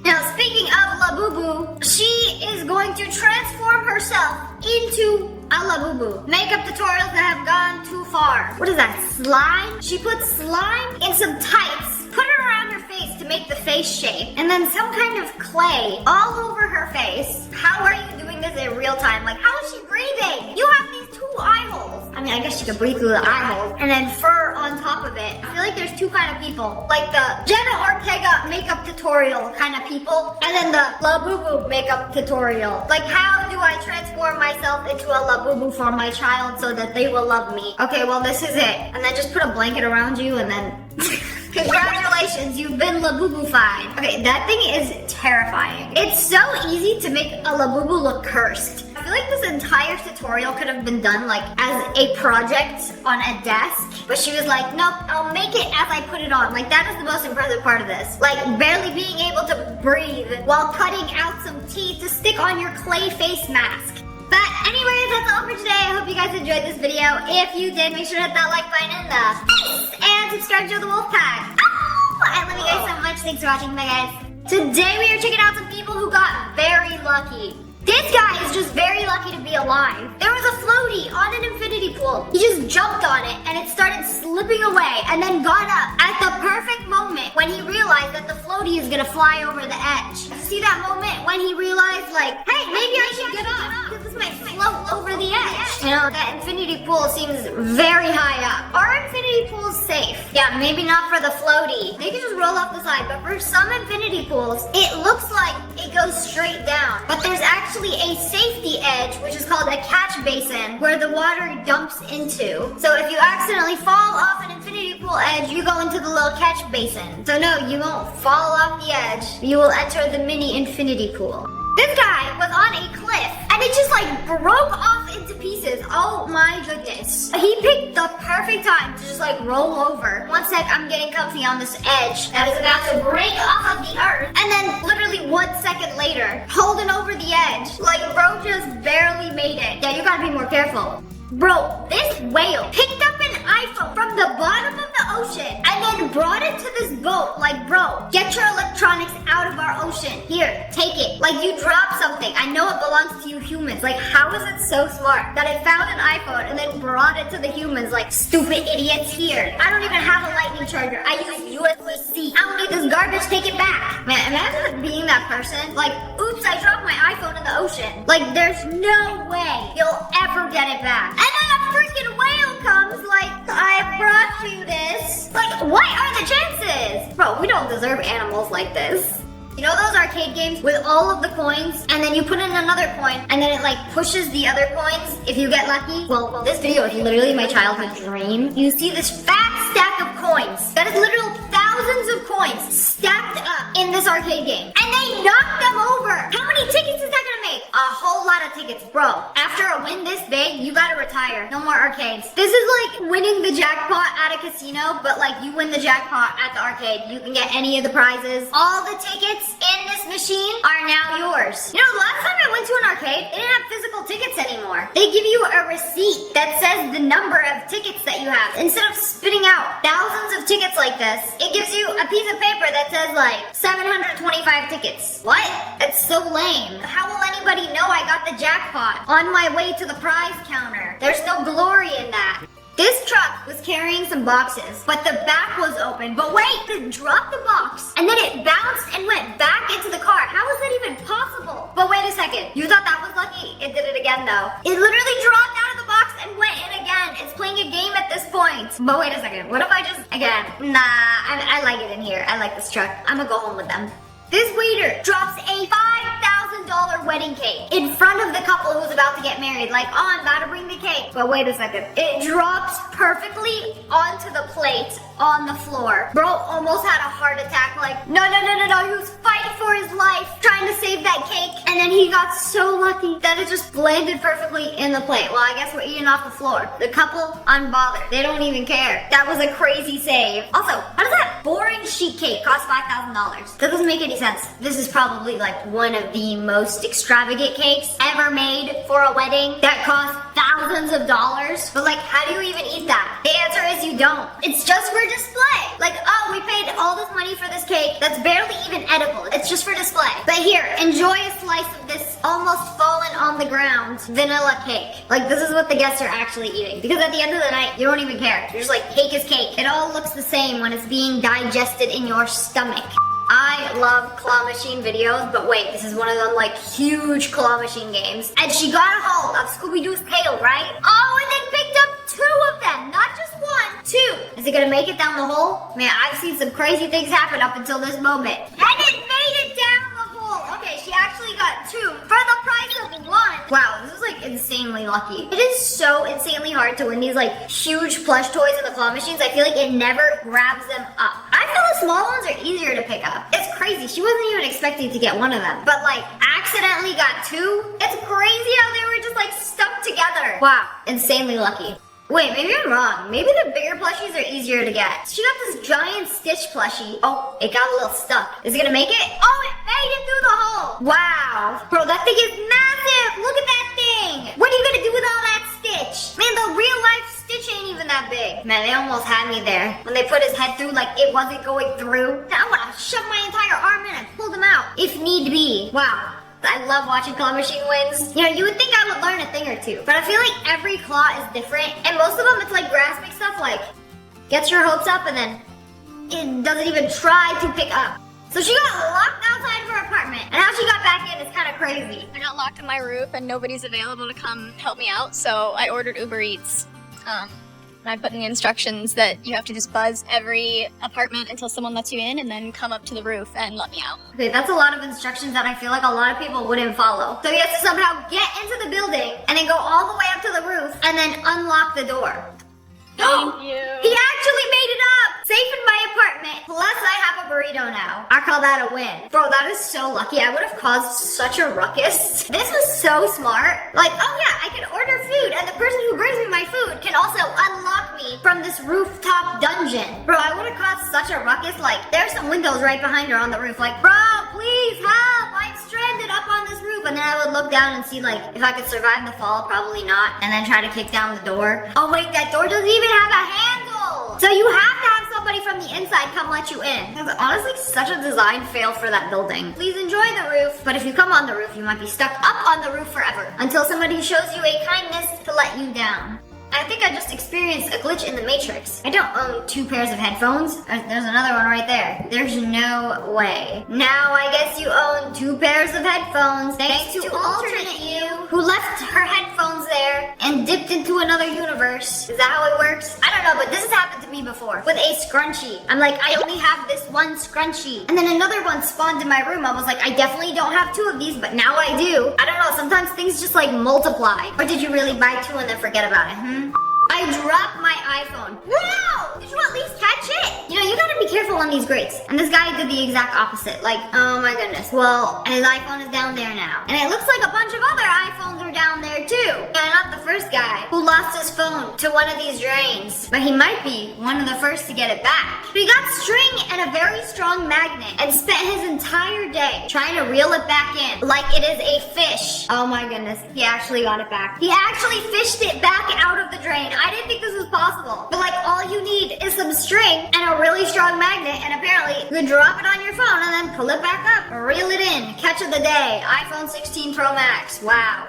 Now, speaking of Labubu, she is going to transform herself into a Labubu. Makeup tutorials that have gone too far. What is that, slime? She put slime in some tights, put it around her face to make the face shape, and then some kind of clay all over her face. How are you doing this in real time? Like, how is she breathing? You have these 2 eye holes. I mean, I guess she could breathe through the eye holes. And then fur on top of it. I feel like there's 2 kind of people. Like the Jenna Ortega makeup tutorial kind of people, and then the Labubu makeup tutorial. Like, how do I transform myself into a Labubu for my child so that they will love me? Okay, well, this is it. And then just put a blanket around you and then... Congratulations, you've been Labubu-fied. Okay, that thing is terrifying. It's so easy to make a Labubu look cursed. I feel like this entire tutorial could have been done like as a project on a desk, but she was like, nope, I'll make it as I put it on. Like, that is the most impressive part of this. Like, barely being able to breathe while cutting out some teeth to stick on your clay face mask. But anyways, that's all for today. I hope you guys enjoyed this video. If you did, make sure to hit that like button in the face and subscribe to the Wolf Pack. Oh, I love you guys so much. Thanks for watching, bye guys. Today we are checking out some people who got very lucky. This guy is just very lucky to be alive. There was a floaty on an infinity pool. He just jumped on it and it started slipping away and then got up at the perfect moment when he realized that the floaty is gonna fly over the edge. See that moment when he realized, like, hey, maybe I should get up because this might float over the edge. You know, that infinity pool seems very high up. Our infinity pool is safe. Yeah, maybe not for the floaty. They can just roll off the side, but for some infinity pools, it looks like it goes straight down. But there's actually a safety edge, which is called a catch basin, where the water dumps into. So if you accidentally fall off an infinity pool edge, you go into the little catch basin. So no, you won't fall off the edge. You will enter the mini infinity pool. This guy was on a cliff and it just like broke off into pieces. Oh my goodness. He picked the perfect time to just like roll over. One sec, I'm getting comfy on this edge that is about to break off of the earth. And then literally 1 second later, holding over the edge. Like, bro just barely made it. Yeah, you gotta be more careful. Bro, this whale picked up an iPhone from the bottom of the ocean and then brought it to this boat. Like, bro, get your electronics out of our ocean. Here, take it. Like, you dropped something. I know it belongs to you humans. Like, how is it so smart that it found an iPhone and then brought it to the humans? Like, stupid idiots here. I don't even have a lightning charger. I use USB-C. I don't need this garbage. Take it back. Man, imagine being that person. Like, oops, I dropped my iPhone in the ocean. Like, there's no way you'll ever get it back. And then a freaking whale comes like, I brought you this. Like, what are the chances? Bro, we don't deserve animals like this. You know those arcade games with all of the coins and then you put in another coin and then it like pushes the other coins if you get lucky? Well, this video is literally my childhood dream. You see this fat stack of coins. That is literal thousands of coins stacked up in this arcade game. And they knocked them over. How many tickets is that gonna make? A whole lot of tickets, bro. After a win this big, you gotta retire. No more arcades. This is like winning the jackpot at a casino, but like you win the jackpot at the arcade. You can get any of the prizes. All the tickets in this machine are now yours. You know, the last time I went to an arcade, they didn't have physical tickets anymore. They give you a receipt that says the number of tickets that you have. Instead of spitting out thousands of tickets like this, it gives you a piece of paper that says like 725 tickets. What? That's so lame. How will anybody know I got the jackpot on my way to the prize counter? There's no glory in that. This truck was carrying some boxes, but the back was open. But wait, it dropped the box, and then it bounced and went back into the car. How is that even possible? But wait a second, you thought that was lucky? It did it again though. It literally dropped out of the box and went in again. It's playing a game at this point. But wait a second, what if I just, again, nah, I like it in here. I like this truck. I'm gonna go home with them. This waiter drops a $5,000 wedding cake in front of the couple who's about to get married. Like, oh, I'm about to bring the cake. But wait a second. It drops perfectly onto the plate on the floor. Bro almost had a heart attack. Like, no. He was fighting for his life, trying to save that cake. And then he he got so lucky that it just landed perfectly in the plate. Well, I guess we're eating off the floor. The couple, unbothered. They don't even care. That was a crazy save. Also, how does that boring sheet cake cost $5,000? That doesn't make any sense. This is probably like one of the most extravagant cakes ever made for a wedding that cost thousands of dollars. But like, how do you even eat that? The answer is you don't. It's just for display. Like, oh, we paid all this money for this cake that's barely even edible. It's just for display. But here, enjoy a slice of this almost fallen on the ground vanilla cake. Like, this is what the guests are actually eating. Because at the end of the night, you don't even care. You're just like, cake is cake. It all looks the same when it's being digested in your stomach. I love claw machine videos, but wait, this is one of them like huge claw machine games. And she got a hold of Scooby-Doo's tail, right? Oh, and then picked up 2 of them, not just 1, 2. Is it gonna make it down the hole? Man, I've seen some crazy things happen up until this moment. And it made it down the hole. Okay, she actually got 2 for the price of 1. Wow, this is like insanely lucky. It is so insanely hard to win these like huge plush toys in the claw machines. I feel like it never grabs them up. I feel the small ones are easier to pick up. It's crazy. She wasn't even expecting to get 1 of them, but like accidentally got 2. It's crazy how they were just like stuck together. Wow, insanely lucky. Wait, maybe I'm wrong. Maybe the bigger plushies are easier to get. She got this giant Stitch plushie. Oh, it got a little stuck. Is it gonna make it? Oh, it made it through the hole. Wow. Bro, that thing is massive. Look at that thing. What are you gonna do with all that Stitch? Man, the real life Stitch ain't even that big. Man, they almost had me there. When they put his head through like it wasn't going through. I wanna shove my entire arm in and pull them out, if need be. Wow. I love watching claw machine wins. You know, you would think I would learn a thing or two, but I feel like every claw is different, and most of them it's like grasping stuff like gets your hopes up and then it doesn't even try to pick up. So she got locked outside of her apartment, and how she got back in is kind of crazy. I got locked in my roof and nobody's available to come help me out, so I ordered Uber Eats. I put in the instructions that you have to just buzz every apartment until someone lets you in and then come up to the roof and let me out. Okay, that's a lot of instructions that I feel like a lot of people wouldn't follow. So he has to somehow get into the building and then go all the way up to the roof and then unlock the door. Thank you. He actually made it up! Safe in my apartment, plus I have a burrito now. I call that a win. Bro, that is so lucky. I would have caused such a ruckus. This was so smart. Like, oh yeah, I can order food, and the person who brings me my food can also unlock me from this rooftop dungeon. Bro, I would have caused such a ruckus. Like, there's some windows right behind her on the roof. Like, bro, please help! I'm stranded up on this roof. And then I would look down and see, like, if I could survive the fall. Probably not. And then try to kick down the door. Oh wait, that door doesn't even have a handle! So you have to have somebody from the inside come let you in. That's honestly such a design fail for that building. Please enjoy the roof, but if you come on the roof, you might be stuck up on the roof forever until somebody shows you a kindness to let you down. I think I just experienced a glitch in the Matrix. I don't own 2 pairs of headphones. There's another one right there. There's no way. Now I guess you own 2 pairs of headphones. Thanks to alternate you, who left her headphones there and dipped into another universe. Is that how it works? I don't know, but this has happened to me before with a scrunchie. I'm like, I only have this 1 scrunchie. And then another one spawned in my room. I was like, I definitely don't have 2 of these, but now I do. I don't know, sometimes things just like multiply. Or did you really buy 2 and then forget about it, I dropped my iPhone. Wow! Did you at least catch it? You know, you gotta be careful on these grates. And this guy did the exact opposite. Like, oh my goodness. Well, his iPhone is down there now. And it looks like a bunch of other iPhones are down there too. Yeah, not the first guy who lost his phone to one of these drains. But he might be one of the first to get it back. But he got string and a very strong magnet and spent his entire day trying to reel it back in like it is a fish. Oh my goodness. He actually got it back. He actually fished it back out of the drain. I didn't think this was possible. But like, all you need is some string and a really strong magnet, and apparently you can drop it on your phone and then pull it back up, reel it in. Catch of the day, iPhone 16 Pro Max. Wow.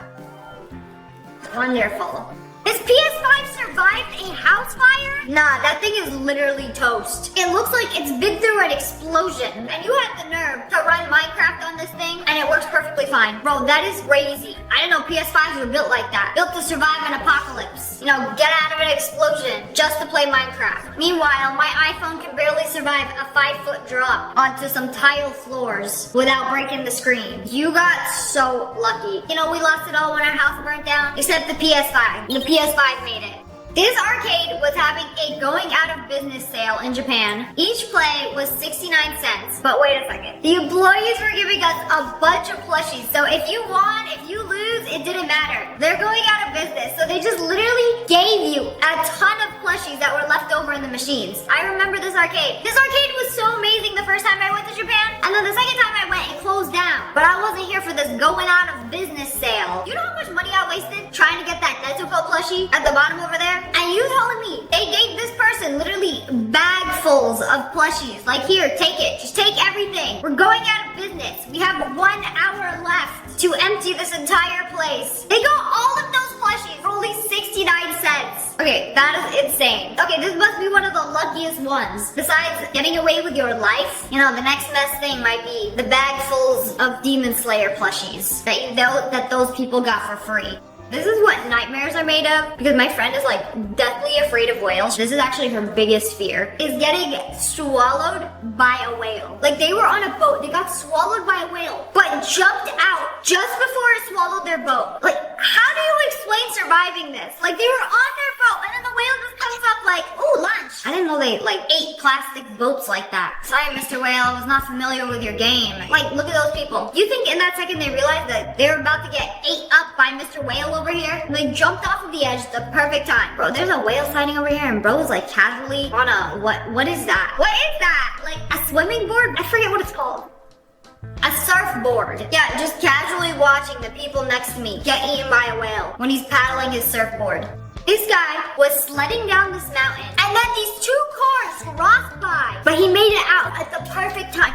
Wonderful. His PS5 survived a house fire? Nah, that thing is literally toast. It looks like it's been through an explosion. And you had the nerve to run Minecraft on this thing, and it works perfectly fine. Bro, that is crazy. I didn't know PS5s were built like that. Built to survive an apocalypse. You know, get out of an explosion just to play Minecraft. Meanwhile, my iPhone can barely survive a 5-foot drop onto some tile floors without breaking the screen. You got so lucky. You know, we lost it all when our house burnt down, except the PS5. The PS5 made it. This arcade was having a going out of business sale in Japan. Each play was 69 cents. But wait a second. The employees were giving us a bunch of plushies. So if you won, if you lose, it didn't matter. They're going out of business. So they just literally gave you a ton of plushies that were left over in the machines. I remember this arcade. This arcade was so amazing the first time I went to Japan. And then the second time I went, it closed down. But I wasn't here for this going out of business sale. You know how much money I wasted trying to get that Nezuko plushie at the bottom over there? And you telling me they gave this person literally bagfuls of plushies. Like, here, take it. Just take everything. We're going out of business. We have 1 hour left to empty this entire place. They got all of those plushies for only 69 cents. Okay, that is insane. Okay, this must be one of the luckiest ones. Besides getting away with your life, you know, the next best thing might be the bagfuls of Demon Slayer plushies that you know that those people got for free. This is what nightmares are made of, because my friend is like deathly afraid of whales. This is actually her biggest fear, is getting swallowed by a whale. Like, they were on a boat, they got swallowed by a whale, but jumped out just before it swallowed their boat. Like, how do you explain surviving this? Like, they were on their boat, and then the whale just comes up like, ooh, lunch. I didn't know they like ate plastic boats like that. Sorry, Mr. Whale, I was not familiar with your game. Like, look at those people. You think in that second they realized that they were about to get ate up by Mr. Whale over here? They jumped off of the edge at the perfect time. Bro, there's a whale sighting over here, and bro is like casually on a, what is that? What is that? Like a swimming board? I forget what it's called. A surfboard. Yeah, just casually watching the people next to me get eaten by a whale when he's paddling his surfboard. This guy was sledding down this mountain, and then these 2 cars crossed by, but he made it out at the perfect time.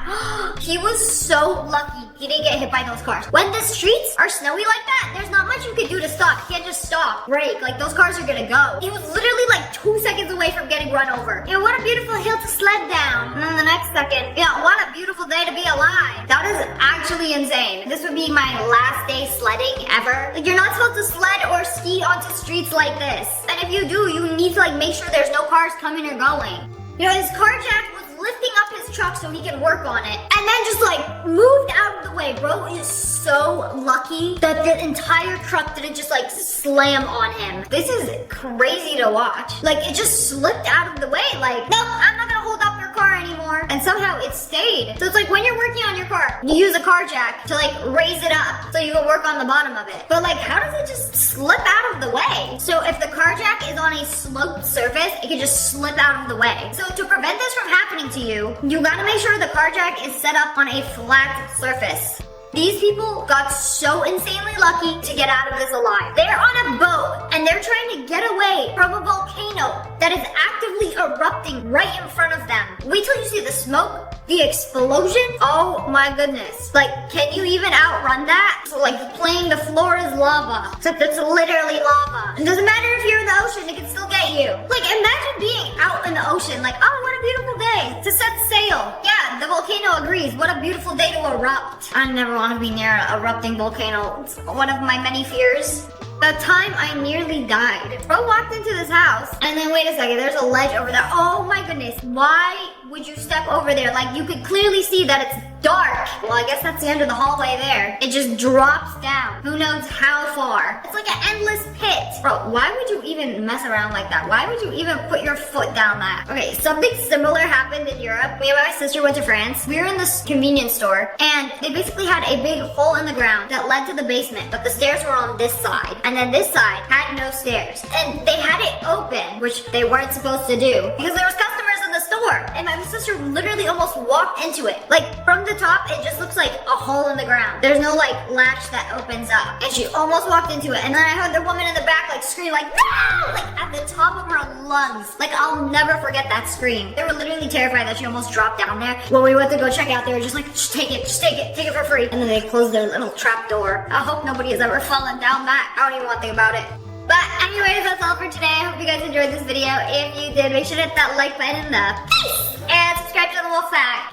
He was so lucky he didn't get hit by those cars. When the streets are snowy like that, there's not much you can do to stop. You can't just stop, brake, like those cars are gonna go. He was literally like 2 seconds away from getting run over. Yeah, what a beautiful hill to sled down. And then the next second, yeah, what a beautiful day to be alive. That is actually insane. This would be my last day sledding ever. Like, you're not supposed to sled or ski onto streets like this. And if you do, you need to like make sure there's no cars coming or going. You know, his carjack was lifting up his truck so he can work on it, and then just like moved out of the way. Bro is so lucky that the entire truck didn't just like slam on him. This is crazy to watch. Like, it just slipped out of the way. Like, nope, I'm not gonna hold up your car anymore. And somehow it stayed. So it's like when you're working on your car, you use a car jack to like raise it up so you can work on the bottom of it. But like, how does it just slip out of the way? So if the car jack is on a sloped surface, it can just slip out of the way. So to prevent this from happening to you, you gotta make sure the car jack is set up on a flat surface. These people got so insanely lucky to get out of this alive. They're on a boat, and they're trying to get away from a volcano that is actively erupting right in front of them. Wait till you see the smoke, the explosion. Oh my goodness. Like, can you even outrun that? So like, playing the floor is lava, except it's literally lava. It doesn't matter if you're in the ocean, it can still get you. Like, imagine being out in the ocean, like, oh, what a beautiful day to set sail. Yeah, the volcano agrees. What a beautiful day to erupt. I never want to be near an erupting volcano. It's one of my many fears. The time I nearly died. Bro walked into this house, and then wait a second, there's a ledge over there. Oh my goodness, why would you step over there? Like, you could clearly see that it's dark. Well, I guess that's the end of the hallway there. It just drops down. Who knows how far? It's like an endless pit. Bro, why would you even mess around like that? Why would you even put your foot down that? Okay, something similar happened in Europe. Me and my sister went to France. We were in this convenience store, and they basically had a big hole in the ground that led to the basement, but the stairs were on this side. And then this side had no stairs. And they had it open, which they weren't supposed to do, because there was customers in the store. And my sister literally almost walked into it. Like, from the top, it just looks like a hole in the ground. There's no like latch that opens up. And she almost walked into it. And then I heard the woman in the back like scream like, no! Like, at the top of her lungs. Like, I'll never forget that scream. They were literally terrified that she almost dropped down there. When we went to go check out, they were just like, just take it for free. And then they closed their little trap door. I hope nobody has ever fallen down that. I don't even want to think about it. But anyways, that's all for today. I hope you guys enjoyed this video. If you did, make sure to hit that like button in the face and subscribe to the Wolf Pack.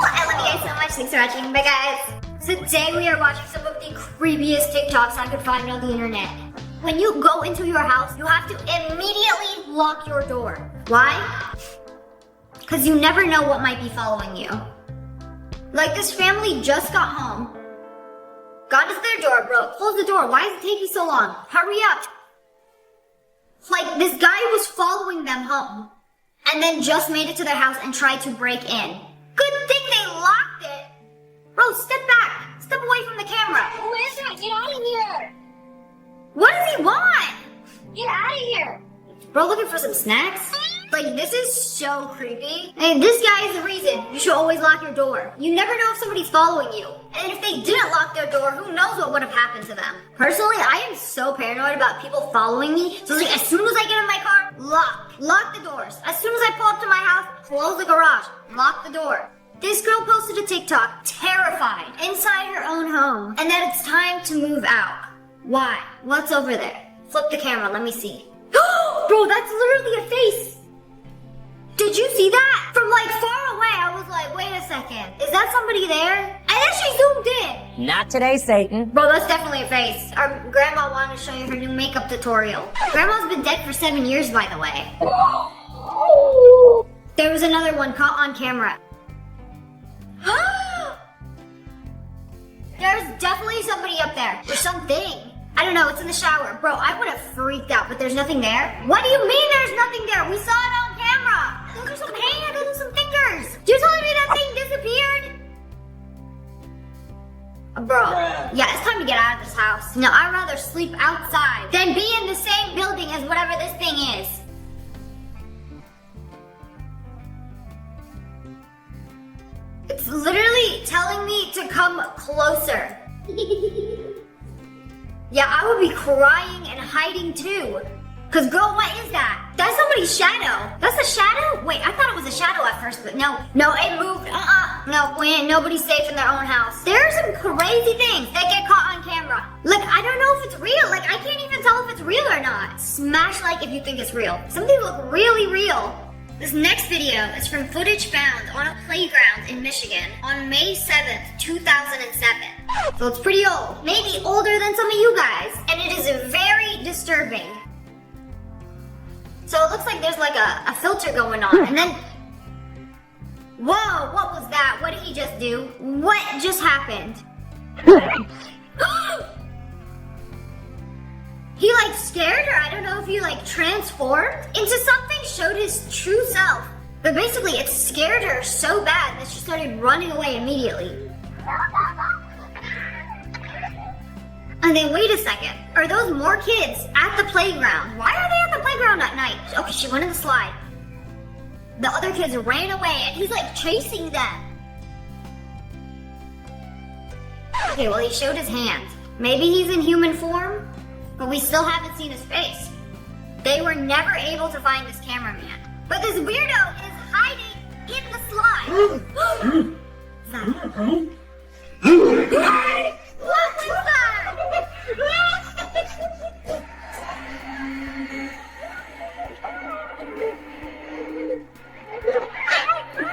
I love you guys so much. Thanks for watching. Bye, guys. Today we are watching some of the creepiest TikToks I could find on the internet. When you go into your house, you have to immediately lock your door. Why? Because you never know what might be following you. Like, this family just got home. Got into their door, bro. Close the door. Why is it taking so long? Hurry up. Like, this guy was following them home. And then just made it to their house and tried to break in. Good thing they locked it. Bro, step back. Step away from the camera. Who is it? Get out of here! What does he want? Get out of here! Bro, looking for some snacks? Like, this is so creepy. And this guy is the reason you should always lock your door. You never know if somebody's following you. And if they didn't lock their door, who knows what would have happened to them. Personally, I am so paranoid about people following me. So like, as soon as I get in my car, lock the doors. As soon as I pull up to my house, close the garage, lock the door. This girl posted a TikTok, terrified, inside her own home, and that it's time to move out. Why? What's over there? Flip the camera, let me see. Bro, that's literally a face. Did you see that? From like far away, I was like, wait a second. Is that somebody there? And then she zoomed in. Not today, Satan. Bro, that's definitely a face. Our grandma wanted to show you her new makeup tutorial. Grandma's been dead for 7 years, by the way. There was another one caught on camera. There's definitely somebody up there. Or something. I don't know, it's in the shower. Bro, I would have freaked out, but there's nothing there. What do you mean there's nothing there? We saw it on camera. Those are some hands, those are some fingers. You're telling me that thing disappeared? Bro, yeah, it's time to get out of this house. No, I'd rather sleep outside than be in the same building as whatever this thing is. It's literally telling me to come closer. Yeah, I would be crying and hiding too. Cause girl, what is that? That's somebody's shadow. That's a shadow? Wait, I thought it was a shadow at first, but no, it moved. No, nobody's safe in their own house. There are some crazy things that get caught on camera. Like, I don't know if it's real. Like, I can't even tell if it's real or not. Smash like if you think it's real. Some things look really real. This next video is from footage found on a playground in Michigan on May 7th, 2007. So it's pretty old, maybe older than some of you guys, and it is very disturbing. So it looks like there's like a filter going on, and then... Whoa, what was that? What did he just do? What just happened? He like scared her. I don't know if he like transformed into something, showed his true self. But basically it scared her so bad that she started running away immediately. And then wait a second, are those more kids at the playground? Why are they at the playground at night? Okay, she went in the slide. The other kids ran away and he's like chasing them. Okay, well he showed his hand. Maybe he's in human form? But we still haven't seen his face. They were never able to find this cameraman. But this weirdo is hiding in the slide. What was that?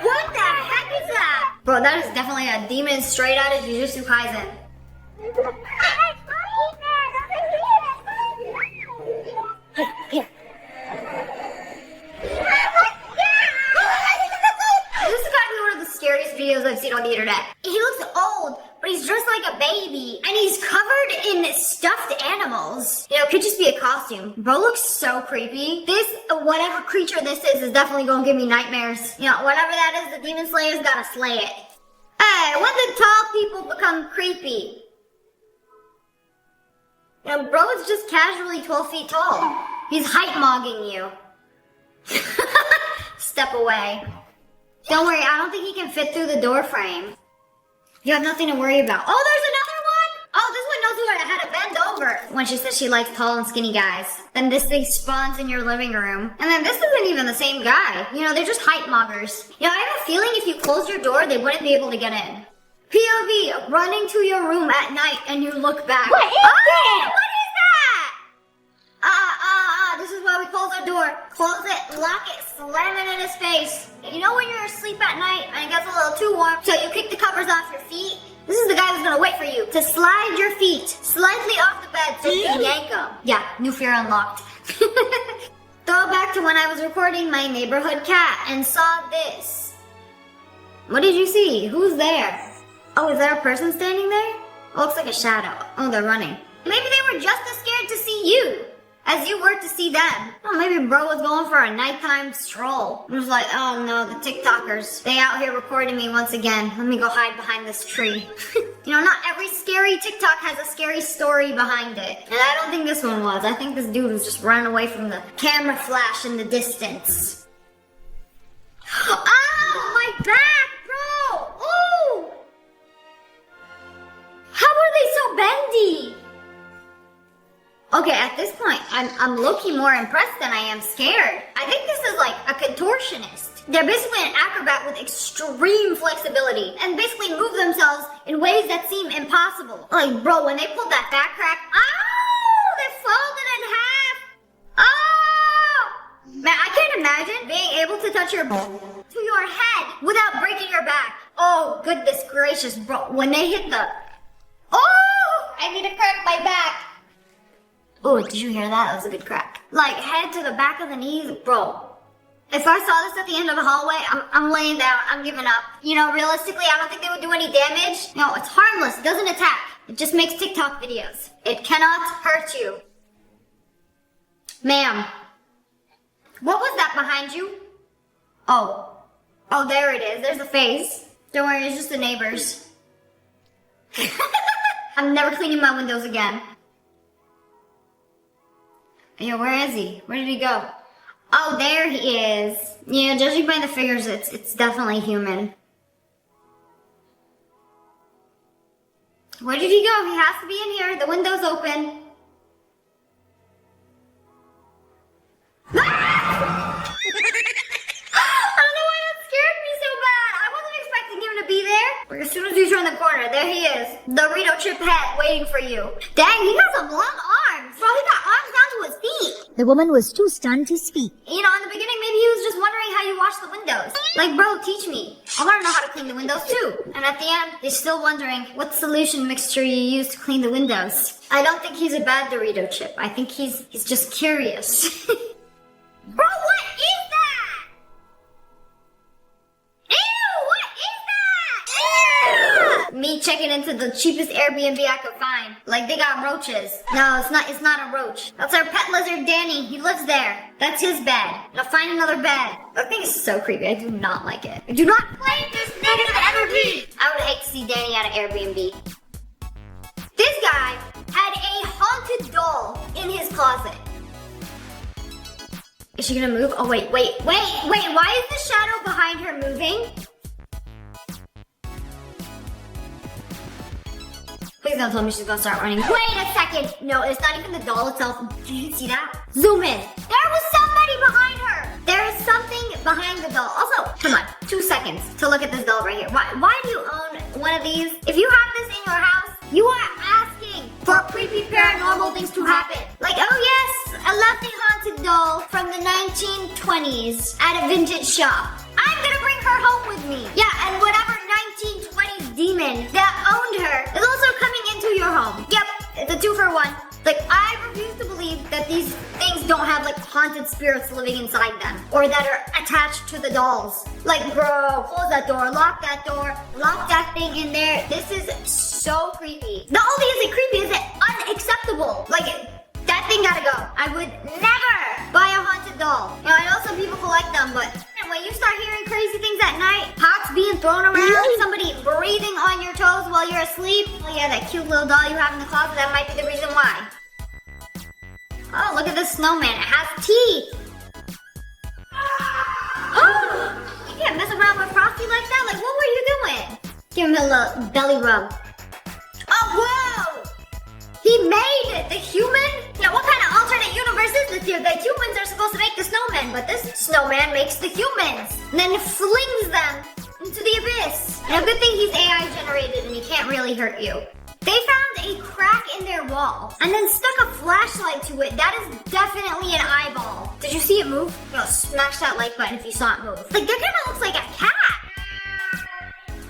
What the heck is that? Bro, that is definitely a demon straight out of Jujutsu Kaisen. Here. This has got to be one of the scariest videos I've seen on the internet. He looks old, but he's dressed like a baby, and he's covered in stuffed animals. You know, it could just be a costume. Bro looks so creepy. This, whatever creature this is definitely gonna give me nightmares. You know, whatever that is, the demon slayer's gotta slay it. Hey, when did tall people become creepy? You know, bro is just casually 12 feet tall. He's height-mogging you. Step away. Don't worry, I don't think he can fit through the door frame. You have nothing to worry about. Oh, there's another one! Oh, this one knows how to bend over. When she says she likes tall and skinny guys. Then this thing spawns in your living room. And then this isn't even the same guy. You know, they're just height-moggers. You know, I have a feeling if you close your door, they wouldn't be able to get in. POV, running to your room at night and you look back. What is that? What is that? This is why we close our door. Close it, lock it, slam it in his face. You know when you're asleep at night and it gets a little too warm, so you kick the covers off your feet? This is the guy who's gonna wait for you to slide your feet slightly off the bed so you can yank them. Yeah, new fear unlocked. Throw back to when I was recording my neighborhood cat and saw this. What did you see? Who's there? Oh, is there a person standing there? Oh, looks like a shadow. Oh, they're running. Maybe they were just as scared to see you as you were to see them. Oh, maybe bro was going for a nighttime stroll. He was like, oh no, the TikTokers. They out here recording me once again. Let me go hide behind this tree. You know, not every scary TikTok has a scary story behind it. And I don't think this one was. I think this dude was just running away from the camera flash in the distance. Oh, my back, bro! Ooh! How are they so bendy? Okay, at this point, I'm low-key more impressed than I am scared. I think this is like a contortionist. They're basically an acrobat with extreme flexibility and basically move themselves in ways that seem impossible. Like, bro, when they pulled that back crack, oh, they folded in half. Oh! Man, I can't imagine being able to touch to your head without breaking your back. Oh, goodness gracious, bro. When they hit the... Oh! I need to crack my back. Oh, did you hear that? That was a good crack. Like, head to the back of the knees, bro. If I saw this at the end of the hallway, I'm laying down. I'm giving up. You know, realistically, I don't think they would do any damage. No, it's harmless. It doesn't attack. It just makes TikTok videos. It cannot hurt you. Ma'am. What was that behind you? Oh. Oh, there it is. There's a face. Don't worry, it's just the neighbors. I'm never cleaning my windows again. Yo, where is he? Where did he go? Oh, there he is. Yeah, judging by the figures, it's definitely human. Where did he go? He has to be in here. The window's open. Ah! I don't know why that scared me so bad. I wasn't expecting him to be there. But as soon as you turn the corner, there he is. Dorito chip head waiting for you. Dang, he got some long arms. Bro, he got arms down to his feet. The woman was too stunned to speak. You know, in the beginning, maybe he was just wondering how you wash the windows. Like, bro, teach me. I want to know how to clean the windows too. And at the end, they're still wondering what solution mixture you use to clean the windows. I don't think he's a bad Dorito chip. I think he's just curious. Bro, what is that? Ew, what is that? Ew! Me checking into the cheapest Airbnb I could find. Like, they got roaches. No, it's not a roach. That's our pet lizard, Danny. He lives there. That's his bed. Now find another bed. That thing is so creepy. I do not like it. I do not claim this negative energy. I would hate to see Danny at an Airbnb. This guy had a haunted doll in his closet. Is she gonna move? Oh, wait. Why is the shadow behind her moving? Please don't tell me she's gonna start running. Wait a second. No, it's not even the doll itself. Do you see that? Zoom in. There was somebody behind her. There is something behind the doll. Also, come on, 2 seconds to look at this doll right here. Why do you own one of these? If you have this in your house, you are asking for creepy paranormal things to happen. Like, oh yes, a lovely haunted doll from the 1920s at a vintage shop. I'm gonna bring her home with me. Yeah, and whatever 1920s demon that owned her is also coming into your home. Yep, it's a 2-for-1. Like, I refuse to believe that these things don't have, like, haunted spirits living inside them. Or that are attached to the dolls. Like, bro, close that door, lock that thing in there. This is so creepy. Not only is it creepy, is it unacceptable. Like, that thing gotta go. I would never buy a haunted doll. You know, I know some people collect them, but when you start hearing crazy things at night, pots being thrown around, somebody breathing on your toes while you're asleep. Oh yeah, that cute little doll you have in the closet, that might be the reason why. Oh, look at this snowman. It has teeth. Oh, you can't mess around with Frosty like that. Like, what were you doing? Give him a little belly rub. Oh, whoa! He made it. The human? Yeah, what kind of alternate universe is this here? The humans are supposed to make the snowman, but this snowman makes the humans. And then flings them into the abyss. And a good thing he's AI generated and he can't really hurt you. They found a crack in their wall and then stuck a flashlight to it. That is definitely an eyeball. Did you see it move? No, smash that like button if you saw it move. Like, that kind of looks like a cat.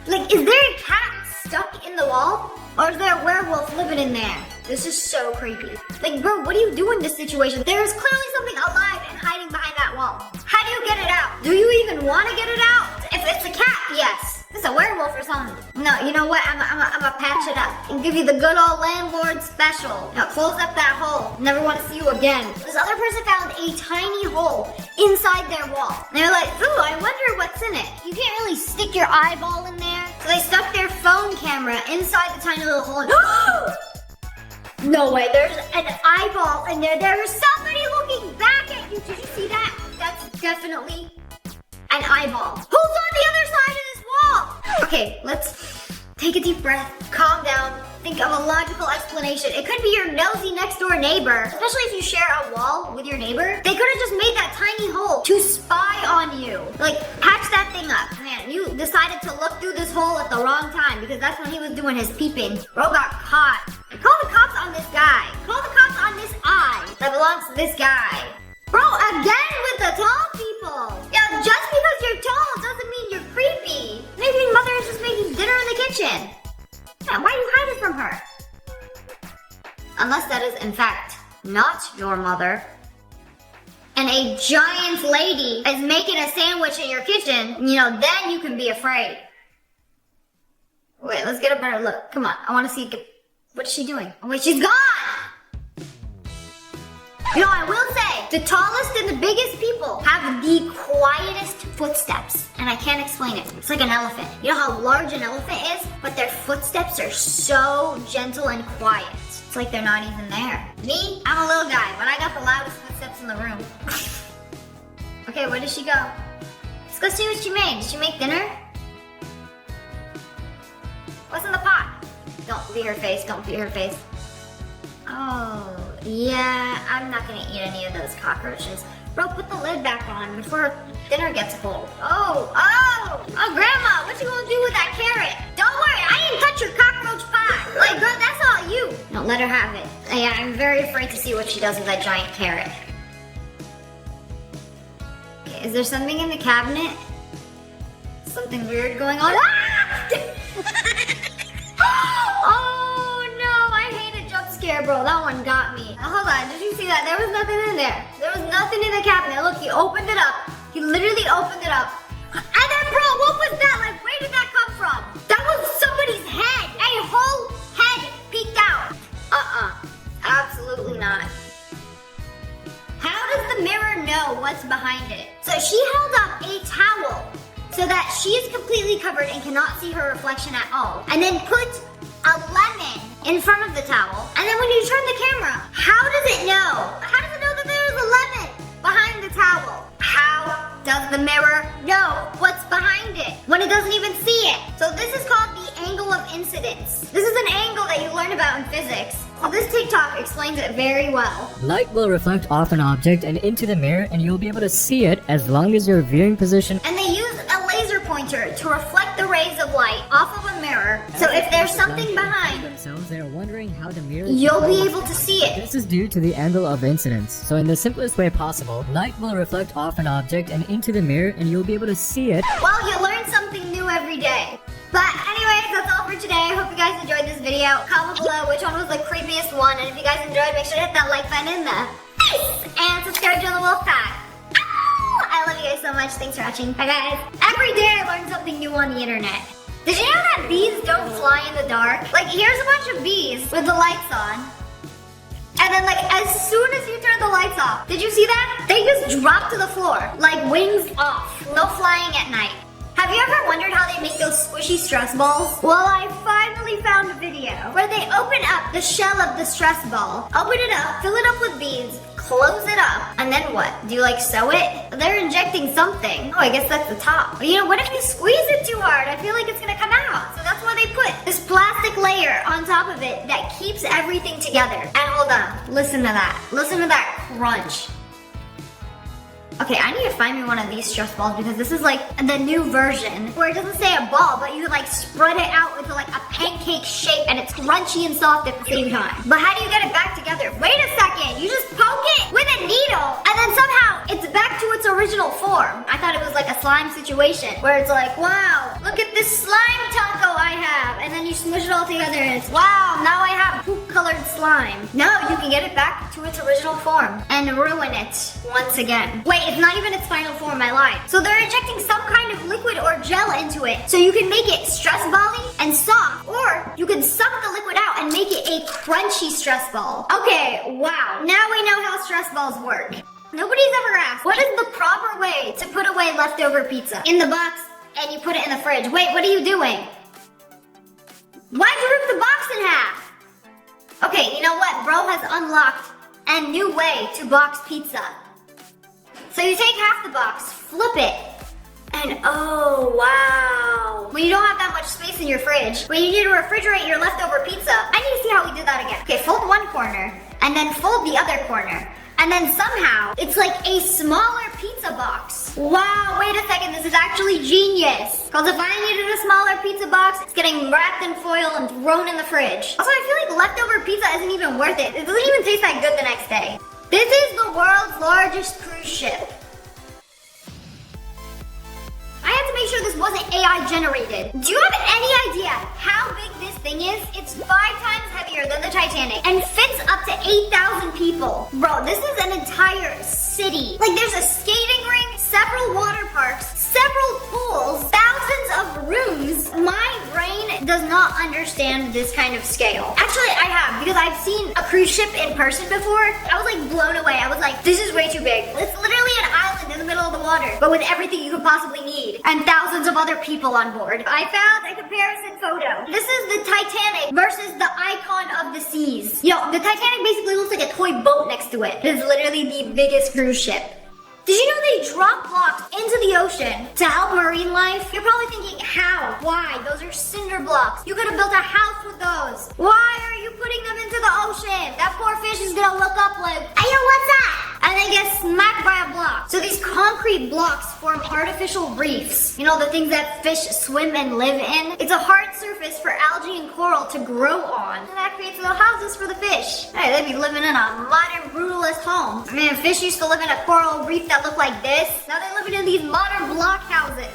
Like, is there a cat stuck in the wall? Or is there a werewolf living in there? This is so creepy. Like, bro, what do you do in this situation? There is clearly something alive and hiding behind that wall. How do you get it out? Do you even want to get it out? If it's a cat, yes. It's a werewolf or something. No, you know what? I'm gonna patch it up and give you the good old landlord special. Now close up that hole. Never want to see you again. This other person found a tiny hole inside their wall. They're like, ooh, I wonder what's in it. You can't really stick your eyeball in there. So they stuck their phone camera inside the tiny little hole. No way, there's an eyeball in there. There's somebody looking back at you. Did you see that? That's definitely an eyeball. Who's on the other side of this wall? Okay, let's take a deep breath, calm down, think of a logical explanation. It could be your nosy next door neighbor, especially if you share a wall with your neighbor. They could have just made that tiny hole to spy on you. Like, patch that thing up. Man, you decided to look through this hole at the wrong time because that's when he was doing his peeping. Bro got caught. Call the cops on this guy. Call the cops on this eye that belongs to this guy. Bro, again with the tall people. Yeah, just because you're tall doesn't mean you're creepy. Maybe mother is just making dinner in the kitchen. Yeah, why are you hiding from her? Unless that is, in fact, not your mother. And a giant lady is making a sandwich in your kitchen, you know, then you can be afraid. Wait, let's get a better look. Come on, I want to see. What is she doing? Oh wait, she's gone! You know, I will say, the tallest and the biggest people have the quietest footsteps. And I can't explain it. It's like an elephant. You know how large an elephant is? But their footsteps are so gentle and quiet. It's like they're not even there. Me, I'm a little guy, but I got the loudest footsteps in the room. Okay, where did she go? Let's go see what she made. Did she make dinner? What's in the pot? Don't be her face, don't be her face. Oh, yeah, I'm not gonna eat any of those cockroaches. Bro, put the lid back on before dinner gets cold. Oh, Grandma, what you gonna do with that carrot? Don't worry, I didn't touch your cockroach pie. Like, girl, that's all you. Don't let her have it. Yeah, I'm very afraid to see what she does with that giant carrot. Okay, is there something in the cabinet? Something weird going on? Oh no, I hate a jump scare, bro. That one got me. Hold on, did you see that? There was nothing in there. There was nothing in the cabinet. Look, he opened it up. He literally opened it up. And then, bro, what was that? Like, where did that come from? That was somebody's head. A whole head peeked out. Absolutely not. How does the mirror know what's behind it? So she held up a towel so that she is completely covered and cannot see her reflection at all. And then put a lemon in front of the towel. And then when you turn the camera, how does it know? How does it know that there's a lemon behind the towel? How does the mirror know what's behind it when it doesn't even see it? So this is called the angle of incidence. This is an angle that you learn about in physics. So this TikTok explains it very well. Light will reflect off an object and into the mirror, and you'll be able to see it as long as your viewing position. And they use a laser pointer to reflect the rays of light off of a mirror. So if there's something behind themselves, they are wondering how the mirror. You'll be able to see it. This is due to the angle of incidence. So in the simplest way possible, light will reflect off an object and into the mirror, and you'll be able to see it. Well, you learn something new every day. But anyways, that's all for today. I hope you guys enjoyed this video. Comment below which one was the creepiest one. And if you guys enjoyed, make sure to hit that like button in the face. And subscribe to the Wolf Pack. I love you guys so much. Thanks for watching. Bye guys. Every day I learn something new on the internet. Did you know that bees don't fly in the dark? Like, here's a bunch of bees with the lights on. And then, like, as soon as you turn the lights off, did you see that? They just drop to the floor, like wings off. No flying at night. Have you ever wondered how they make those squishy stress balls? Well, I finally found a video where they open up the shell of the stress ball, open it up, fill it up with beads, close it up, and then what? Do you like sew it? They're injecting something. Oh, I guess that's the top. But you know, what if you squeeze it too hard? I feel like it's gonna come out. So that's why they put this plastic layer on top of it that keeps everything together. And hold on, listen to that. Listen to that crunch. Okay, I need to find me one of these stress balls because this is like the new version where it doesn't say a ball, but you like spread it out into like a pancake shape and it's crunchy and soft at the same time. But how do you get it back together? Wait a second, you just poke it with a needle and then somehow it's back to its original form. I thought it was like a slime situation where it's like, wow, look at this slime taco I have. And then you smush it all together and it's, wow, now I have poop colored slime. Now you can get it back to its original form and ruin it once again. Wait, it's not even its final form, I lied. So they're injecting some kind of liquid or gel into it so you can make it stress bally and soft, or you can suck the liquid out and make it a crunchy stress ball. Okay, wow. Now we know how stress balls work. Nobody's ever asked, what is the proper way to put away leftover pizza? In the box, and you put it in the fridge. Wait, what are you doing? Why'd you rip the box in half? Okay, you know what? Bro has unlocked a new way to box pizza. So you take half the box, flip it, and oh, wow. When you don't have that much space in your fridge, when you need to refrigerate your leftover pizza, I need to see how we did that again. Okay, fold one corner, and then fold the other corner. And then somehow, it's like a smaller pizza box. Wow, wait a second, this is actually genius. Because if I needed a smaller pizza box, it's getting wrapped in foil and thrown in the fridge. Also, I feel like leftover pizza isn't even worth it. It doesn't even taste that good the next day. This is the world's largest cruise ship. I had to make sure this wasn't AI generated. Do you have any idea how big this thing is? It's 5 times heavier than the Titanic and fits up to 8,000 people. Bro, this is an entire city. Like, there's a skating rink, several water parks, several pools, thousands of rooms. My brain does not understand this kind of scale. Actually, I have, because I've seen a cruise ship in person before. I was like blown away. I was like, this is way too big. It's literally an island in the middle of the water, but with everything you could possibly need and thousands of other people on board. I found a comparison photo. This is the Titanic versus the icon of the seas. Yo, the Titanic basically looks like a toy boat next to it. It is literally the biggest cruise ship. Did you know they drop blocks into the ocean to help marine life? You're probably thinking, how? Why? Those are cinder blocks. You could have built a house with those. Why are you putting them into the ocean? That poor fish is gonna look up like, hey, yo, what's that? And they get smacked by a block. So these concrete blocks form artificial reefs. You know, the things that fish swim and live in? It's a hard surface for algae and coral to grow on. And that creates little houses for the fish. Hey, they'd be living in a modern brutalist home. I mean, fish used to live in a coral reef that looked like this. Now they're living in these modern block houses.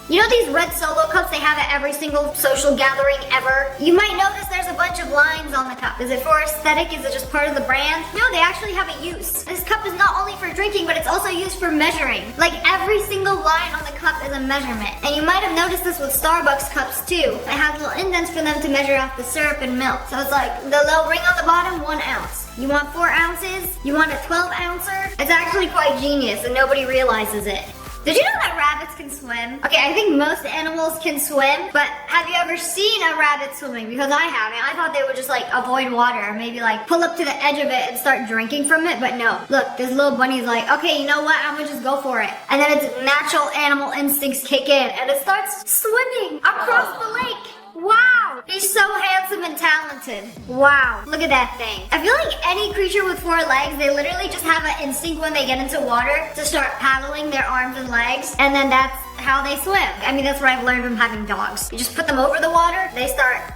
You know these red solo cups they have at every single social gathering ever? You might notice there's a bunch of lines on the cup. Is it for aesthetic? Is it just part of the brand? No, they actually have a use. This cup is not only for drinking, but it's also used for measuring. Like every single line on the cup is a measurement. And you might have noticed this with Starbucks cups too. It has little indents for them to measure out the syrup and milk. So it's like the little ring on the bottom, 1 ounce. You want 4 ounces? You want a 12 ouncer? It's actually quite genius and nobody realizes it. Did you know that rabbits can swim? Okay, I think most animals can swim, but have you ever seen a rabbit swimming? Because I haven't. I thought they would just like avoid water, or maybe like pull up to the edge of it and start drinking from it, but no. Look, this little bunny's like, okay, you know what? I'm gonna just go for it. And then its natural animal instincts kick in, and it starts swimming across the lake. Wow, he's so handsome and talented. Wow, look at that thing. I feel like any creature with 4 legs, they literally just have an instinct when they get into water to start paddling their arms and legs, and then that's how they swim. I mean, that's what I've learned from having dogs. You just put them over the water, they start.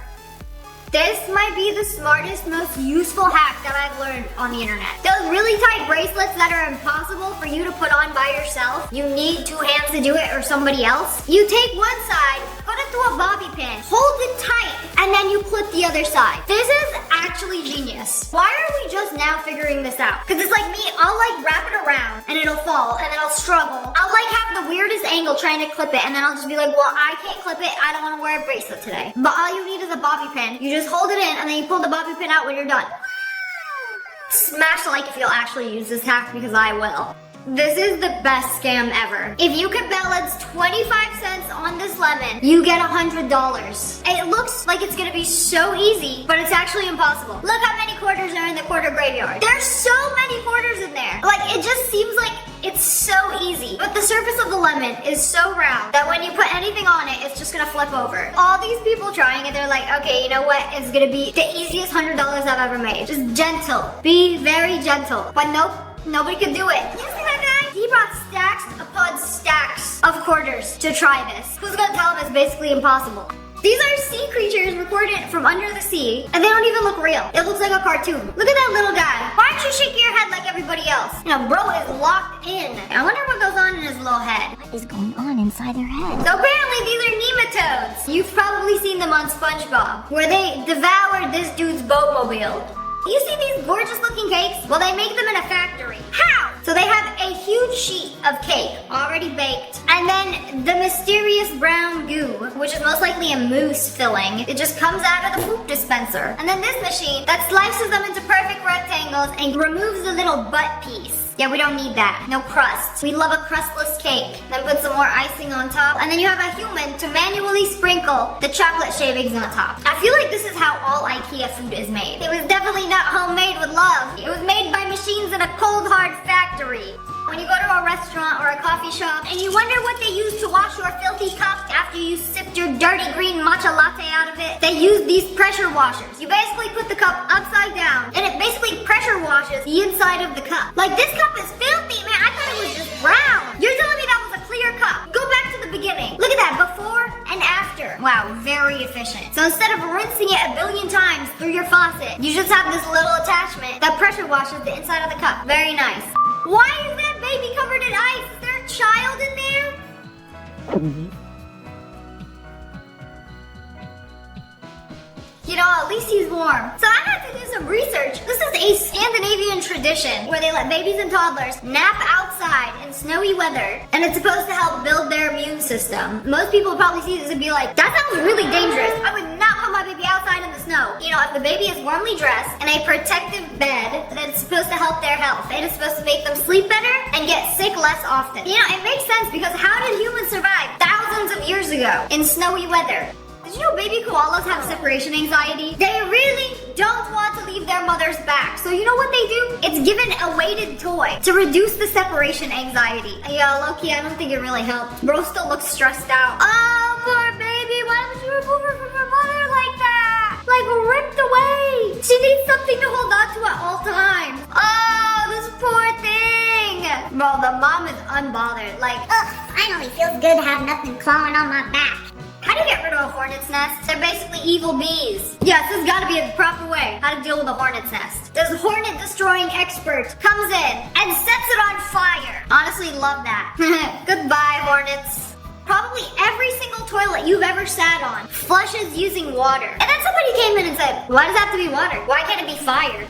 This might be the smartest, most useful hack that I've learned on the internet. Those really tight bracelets that are impossible for you to put on by yourself, you need 2 hands to do it or somebody else. You take one side, put it through a bobby pin, hold it tight, and then you clip the other side. This is actually genius. Why are we just now figuring this out? Because it's like me, I'll like wrap it around and it'll fall and then I'll struggle. I'll like have the weirdest angle trying to clip it and then I'll just be like, well, I can't clip it. I don't want to wear a bracelet today. But all you need is a bobby pin. You just hold it in and then you pull the bobby pin out when you're done. Smash the like if you'll actually use this hack because I will. This is the best scam ever. If you could balance 25 cents on this lemon, you get $100. It looks like it's gonna be so easy, but it's actually impossible. Look how many quarters are in the quarter graveyard. There's so many quarters in there. Like, it just seems like it's so easy. But the surface of the lemon is so round that when you put anything on it, it's just gonna flip over. All these people trying it, they're like, okay, you know what? It's gonna be the easiest $100 I've ever made. Just gentle. Be very gentle. But nope. Nobody could do it. You see that guy? He brought stacks upon stacks of quarters to try this. Who's gonna tell him it's basically impossible? These are sea creatures recorded from under the sea, and they don't even look real. It looks like a cartoon. Look at that little guy. Why aren't you shaking your head like everybody else? You know, bro is locked in. I wonder what goes on in his little head. What is going on inside their head? So apparently these are nematodes. You've probably seen them on SpongeBob, where they devoured this dude's boatmobile. You see these gorgeous looking cakes? Well, they make them in a factory. How? So they have a huge sheet of cake already baked. And then the mysterious brown goo, which is most likely a mousse filling, it just comes out of the poop dispenser. And then this machine that slices them into perfect rectangles and removes the little butt piece. Yeah, we don't need that. No crust. We love a crustless cake. Then put some more icing on top. And then you have a human to manually sprinkle the chocolate shavings on top. I feel like this is how all IKEA food is made. It was definitely not homemade with love. It was made by machines in a cold, hard factory. When you go to a restaurant or a coffee shop and you wonder what they use to wash your filthy cup after you sipped your dirty green matcha latte out of it, they use these pressure washers. You basically put the cup upside down and it basically pressure washes the inside of the cup. Like, this cup is filthy, man. I thought it was just brown. You're telling me that was a clear cup? Go back to the beginning. Look at that, before and after. Wow, very efficient. So instead of rinsing it a billion times through your faucet, you just have this little attachment that pressure washes the inside of the cup. Very nice. Why is that baby covered in ice? Is there a child in there? You know, at least he's warm. So I had to do some research. This is a Scandinavian tradition where they let babies and toddlers nap outside in snowy weather, and it's supposed to help build their immune system. Most people would probably see this and be like, that sounds really dangerous. I would not put my baby outside in the snow. You know, if the baby is warmly dressed in a protective bed, then it's supposed to help their health. It is supposed to make them sleep better and get sick less often. You know, it makes sense because how did humans survive thousands of years ago in snowy weather? Did you know baby koalas have separation anxiety? They really don't want to leave their mother's back. So you know what they do? It's given a weighted toy to reduce the separation anxiety. Yeah, low-key, I don't think it really helped. Bro still looks stressed out. Oh, poor baby. Why would you remove her from her mother like that? Like, ripped away. She needs something to hold on to at all times. Oh, this poor thing. Bro, the mom is unbothered. Like, Ugh, finally feels good to have nothing clawing on my back. how do you get rid of a hornet's nest? They're basically evil bees. Yes, this has got to be the proper way how to deal with a hornet's nest. This hornet destroying expert comes in and sets it on fire. Honestly, love that. Goodbye, hornets. Probably every single toilet you've ever sat on flushes using water. And then somebody came in and said, why does it have to be water? Why can't it be fire?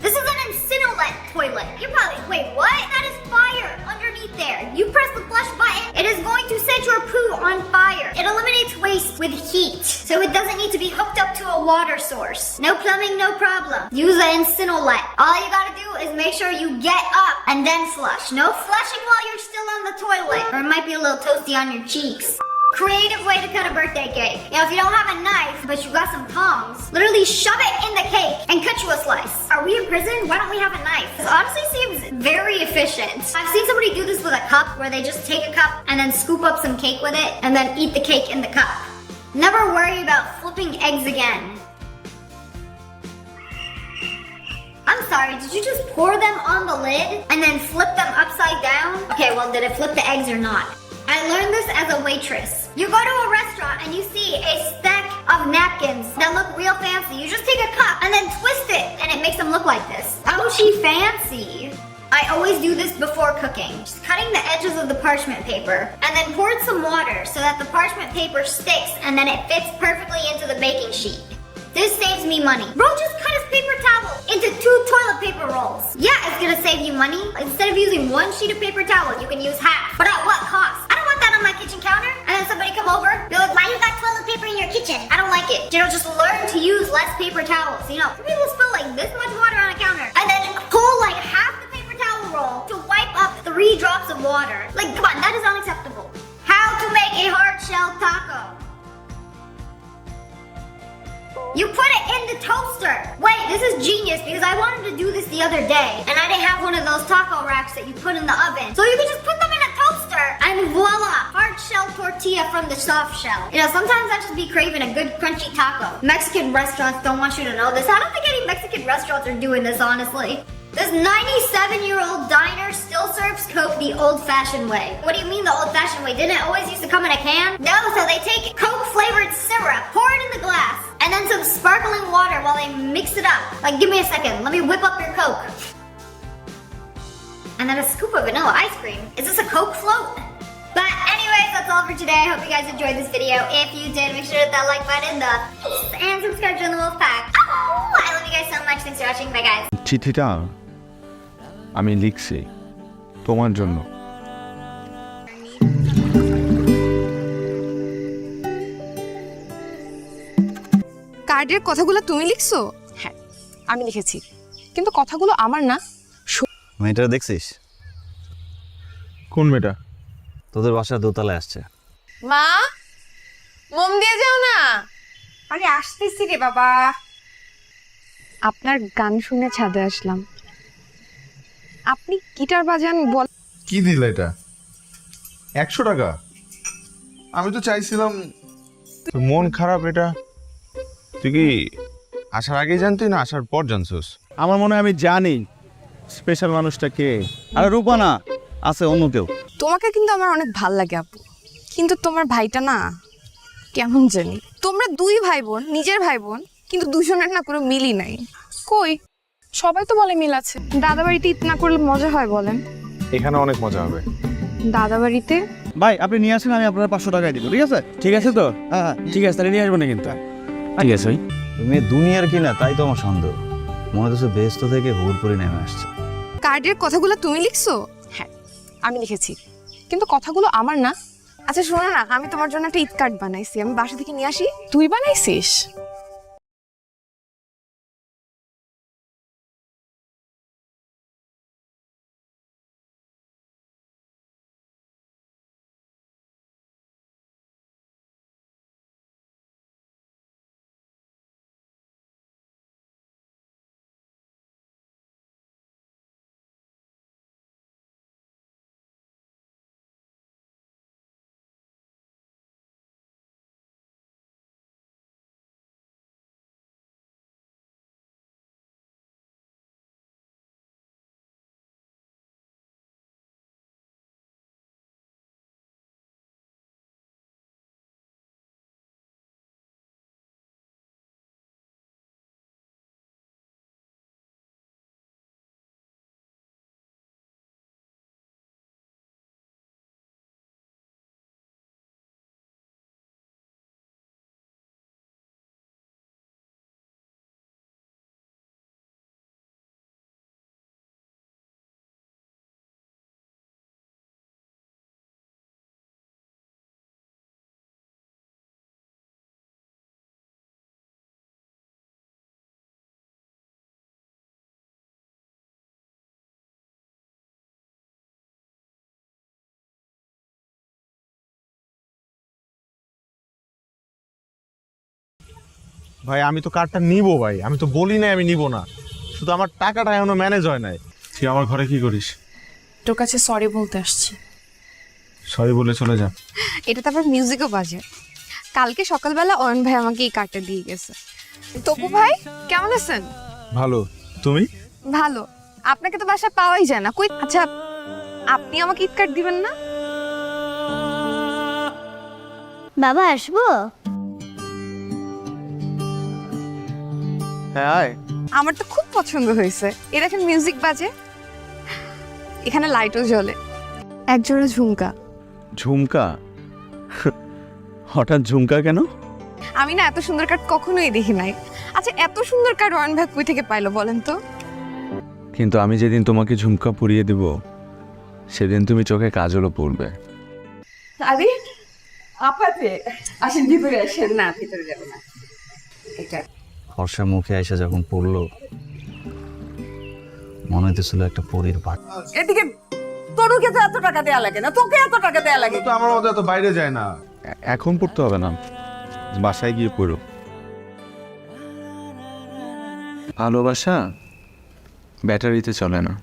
This is an Incineroar toilet. You're probably, wait, what? That is fire underneath there. You press the flush button, it is going to set your poo on fire. It eliminates waste with heat, so it doesn't need to be hooked up to a water source. No plumbing, no problem. Use an Incineroar. All you gotta do is make sure you get up and then flush. No flushing while you're still on the toilet, or it might be a little toasty on your cheeks. Creative way to cut a birthday cake. Now, if you don't have a knife, but you got some tongs, literally shove it in the cake and cut you a slice. Are we in prison? Why don't we have a knife? This honestly seems very efficient. I've seen somebody do this with a cup where they just take a cup and then scoop up some cake with it and then eat the cake in the cup. Never worry about flipping eggs again. I'm sorry, did you just pour them on the lid and then flip them upside down? Okay, well, did it flip the eggs or not? I learned this as a waitress. You go to a restaurant and you see a stack of napkins that look real fancy. You just take a cup and then twist it and it makes them look like this. Oh, she fancy. I always do this before cooking. Just cutting the edges of the parchment paper and then poured some water so that the parchment paper sticks and then it fits perfectly into the baking sheet. This saves me money. Bro just cut his paper towel into 2 toilet paper rolls. Yeah, it's gonna save you money. Instead of using 1 sheet of paper towel, you can use half. But at what cost? I don't want that on my kitchen counter. And then somebody come over, be like, why you got toilet paper in your kitchen? I don't like it. You know, just learn to use less paper towels. You know, some people spill like this much water on a counter and then pull like half the paper towel roll to wipe up 3 drops of water. Like, come on, that is unacceptable. How to make a hard shell taco. You put it in the toaster. Wait, this is genius because I wanted to do this the other day and I didn't have one of those taco racks that you put in the oven. So you can just put them in a toaster and voila, hard shell tortilla from the soft shell. You know, sometimes I just be craving a good crunchy taco. Mexican restaurants don't want you to know this. I don't think any Mexican restaurants are doing this, honestly. This 97-year-old diner still serves Coke the old-fashioned way. What do you mean the old-fashioned way? Didn't it always used to come in a can? No, so they take Coke-flavored syrup, pour it in the glass, and then some sparkling water while they mix it up. Like, give me a second. Let me whip up your Coke. And then a scoop of vanilla ice cream. Is this a Coke float? But anyways, that's all for today. I hope you guys enjoyed this video. If you did, make sure to hit that like button, and subscribe to the Wolf Pack. Oh, I love you guys so much. Thanks for watching. Bye guys. চিঠিটা আমি লিখছি তোমার জন্য। কার্ডের কথাগুলো তুমি লিখছো? হ্যাঁ, আমি লিখেছি, কিন্তু কথাগুলো আমার না। মেয়েটা দেখছিস? কোন মেয়েটা? তোদের বাসার দোতলায় আসছে। মা, মোম দিয়ে যাও না। আরে আসতেছি রে বাবা। আপনার গান শুনে ছাদে আসলাম। আপনি গিটার বাজান বল। কি দিল এটা? 100 টাকা? আমি তো চাইছিলাম। তোর মন খারাপ এটা তুই কি আসার আগেই জানতি না আসার পর জানছিস? আমার মনে হয় আমি জানি স্পেশাল মানুষটা কে। আরে রূপা না, আছে অন্য কেউ। তোমাকে কিন্তু আমার অনেক ভাল লাগে আপু, কিন্তু তোমার ভাইটা না কেমন জানি। তোমরা দুই ভাই বোন, নিজের ভাই বোন, কিন্তু দুজনের না কোনো মিলই নাই। কই, সবাই তো বলে মিল আছে। দাদা বাড়িতে ঈদ না করলে মজা হয় বলেন? এখানে অনেক মজা হবে। দাদা বাড়িতে ভাই আপনি নিয়ে আসেন, আমি আপনার 500 টাকায় দিব, ঠিক আছে? ঠিক আছে তো? হ্যাঁ ঠিক আছে, তাহলে নিয়ে আসবো না কিন্তু। ঠিক আছে ভাই। তুমি দুনিয়ার কিনা, তাই তো আমার সন্দেহ। মনে হচ্ছে বেস্ত থেকে হুড় করে নেমে আসছে। কার্ডের কথাগুলো তুমি লিখছো? হ্যাঁ, আমি লিখেছি, কিন্তু কথাগুলো আমার না। আচ্ছা শোনো না, আমি তোমার জন্য একটা ঈদ কার্ড বানাইছি, আমি বাসা থেকে নিয়ে আসি। তুই বানাইছিস? ভাই আমি তো কার্ডটা নিব ভাই, আমি তো বলি নাই আমি নিব না, শুধু আমার টাকাটা এখনো ম্যানেজ হয় নাই। তুই আমার ঘরে কি করিস? তোর কাছে সরি বলতে আসছি। সরি বলে চলে যা। এটা তো আবার মিউজিকও বাজে। কালকে সকালবেলা অয়ন ভাই আমাকে এই কার্ডটা দিয়ে গেছে। তপু ভাই কেমন আছেন? ভালো, তুমি? ভালো। আপনাকে তো বাসায় পাওয়াই যায় না। কই, আচ্ছা আপনি আমাকে ঈদ কার্ড দিবেন না? বাবা আসবো? হ্যাঁ আমার তো খুব পছন্দ হয়েছে। এ দেখেন মিউজিক বাজে, এখানে লাইটও জ্বলে, একজোড়া ঝুমকা। ঝুমকা? হঠাৎ ঝুমকা কেন? আমি না এত সুন্দর কার্ড কখনোই দেখি নাই। আচ্ছা এত সুন্দর কার্ড অয়ন ভাই কই থেকে পাইলো বলেন তো? কিন্তু আমি যেদিন তোমাকে ঝুমকা পরিয়ে দিব সেদিন তুমি চোখে কাজলও পড়বে। আরে আপাতে আসেন, ভিতরে আসেন। না ভিতরে যাবো না। এটা ফর্সা মুখে এসে যখন পড়লো মনে হইতেছিল একটা পরীর পাট। এদিকে তরুকে তো এত টাকা দেয়া লাগে না, তোকে এত টাকা দেয়া লাগে। তো আমার মতো এত বাইরে যায় না। এখন পড়তে হবে না, বাসায় গিয়ে পড়ো। ভালোবাসা ব্যাটারিতে চলে না।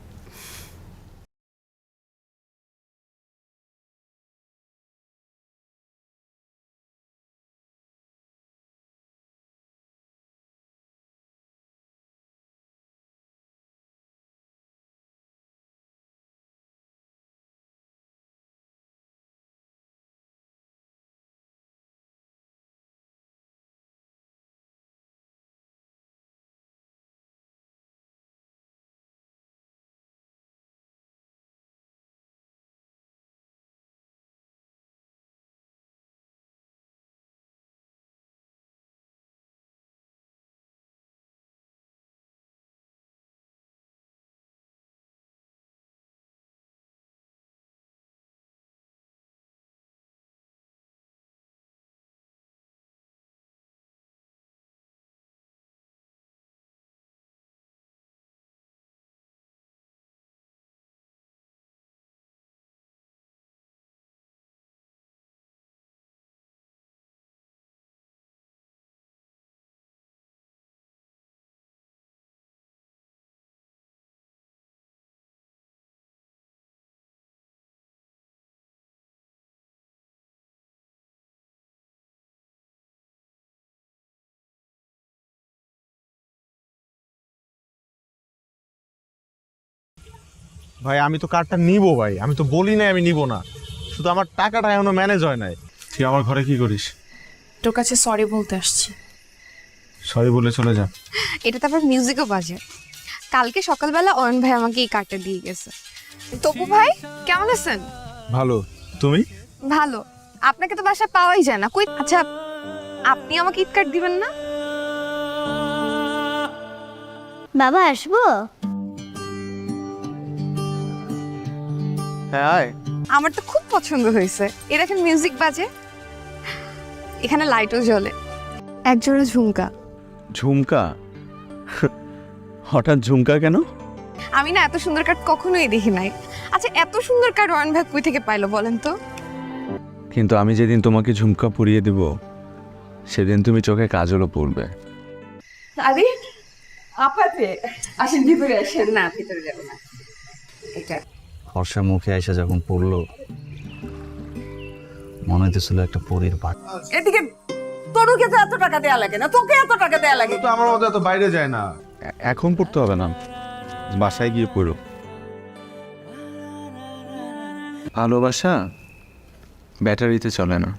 ভাই আমি তো কার্ডটা নিবো ভাই, আমি তো বলি নাই আমি নিব না, শুধু আমার টাকাটা এখনো ম্যানেজ হয় নাই। তুই আমার ঘরে কি করিস? তোর কাছে সরি বলতে আসছি। সরি বলে চলে যা। এটা তো আবার মিউজিকও বাজে। কালকে সকালবেলা অয়ন ভাই আমাকে এই কার্ডটা দিয়ে গেছে। তপু ভাই কেমন আছেন? ভালো, তুমি? ভালো। আপনাকে তো বাসায় পাওয়াই যায় না। কই আচ্ছা আপনি আমাকে ঈদ কার্ড দিবেন না? বাবা আসবো? হ্যাঁ আয়। আমার তো খুব পছন্দ হয়েছে। এ দেখেন মিউজিক বাজে, এখানে লাইটও জ্বলে, একজোড়া ঝুমকা। ঝুমকা? হঠাৎ ঝুমকা কেন? আমি না এত সুন্দর কার্ড কখনোই দেখি নাই। আচ্ছা এত সুন্দর কার্ড অয়ন ভাই কই থেকে পাইলো বলেন তো? কিন্তু আমি যেদিন তোমাকে ঝুমকা পরিয়ে দেব সেদিন তুমি চোখে কাজলও পড়বে। আরে আপাতে আসেন, ভিতরে আসেন। না ভিতরে যাবো না, এটা ফর্সা মুখে এসে যখন পড়লো মনে হইতেছিল একটা পরীর বাট। এদিকে তনুকে তো এত টাকা দেয়া লাগে না, তোকে এত টাকা দেয়া লাগে। তো আমার মতো এত বাইরে যায় না। এখন পড়তে হবে না, বাসায় গিয়ে পড়ো। ভালোবাসা ব্যাটারিতে চলে না।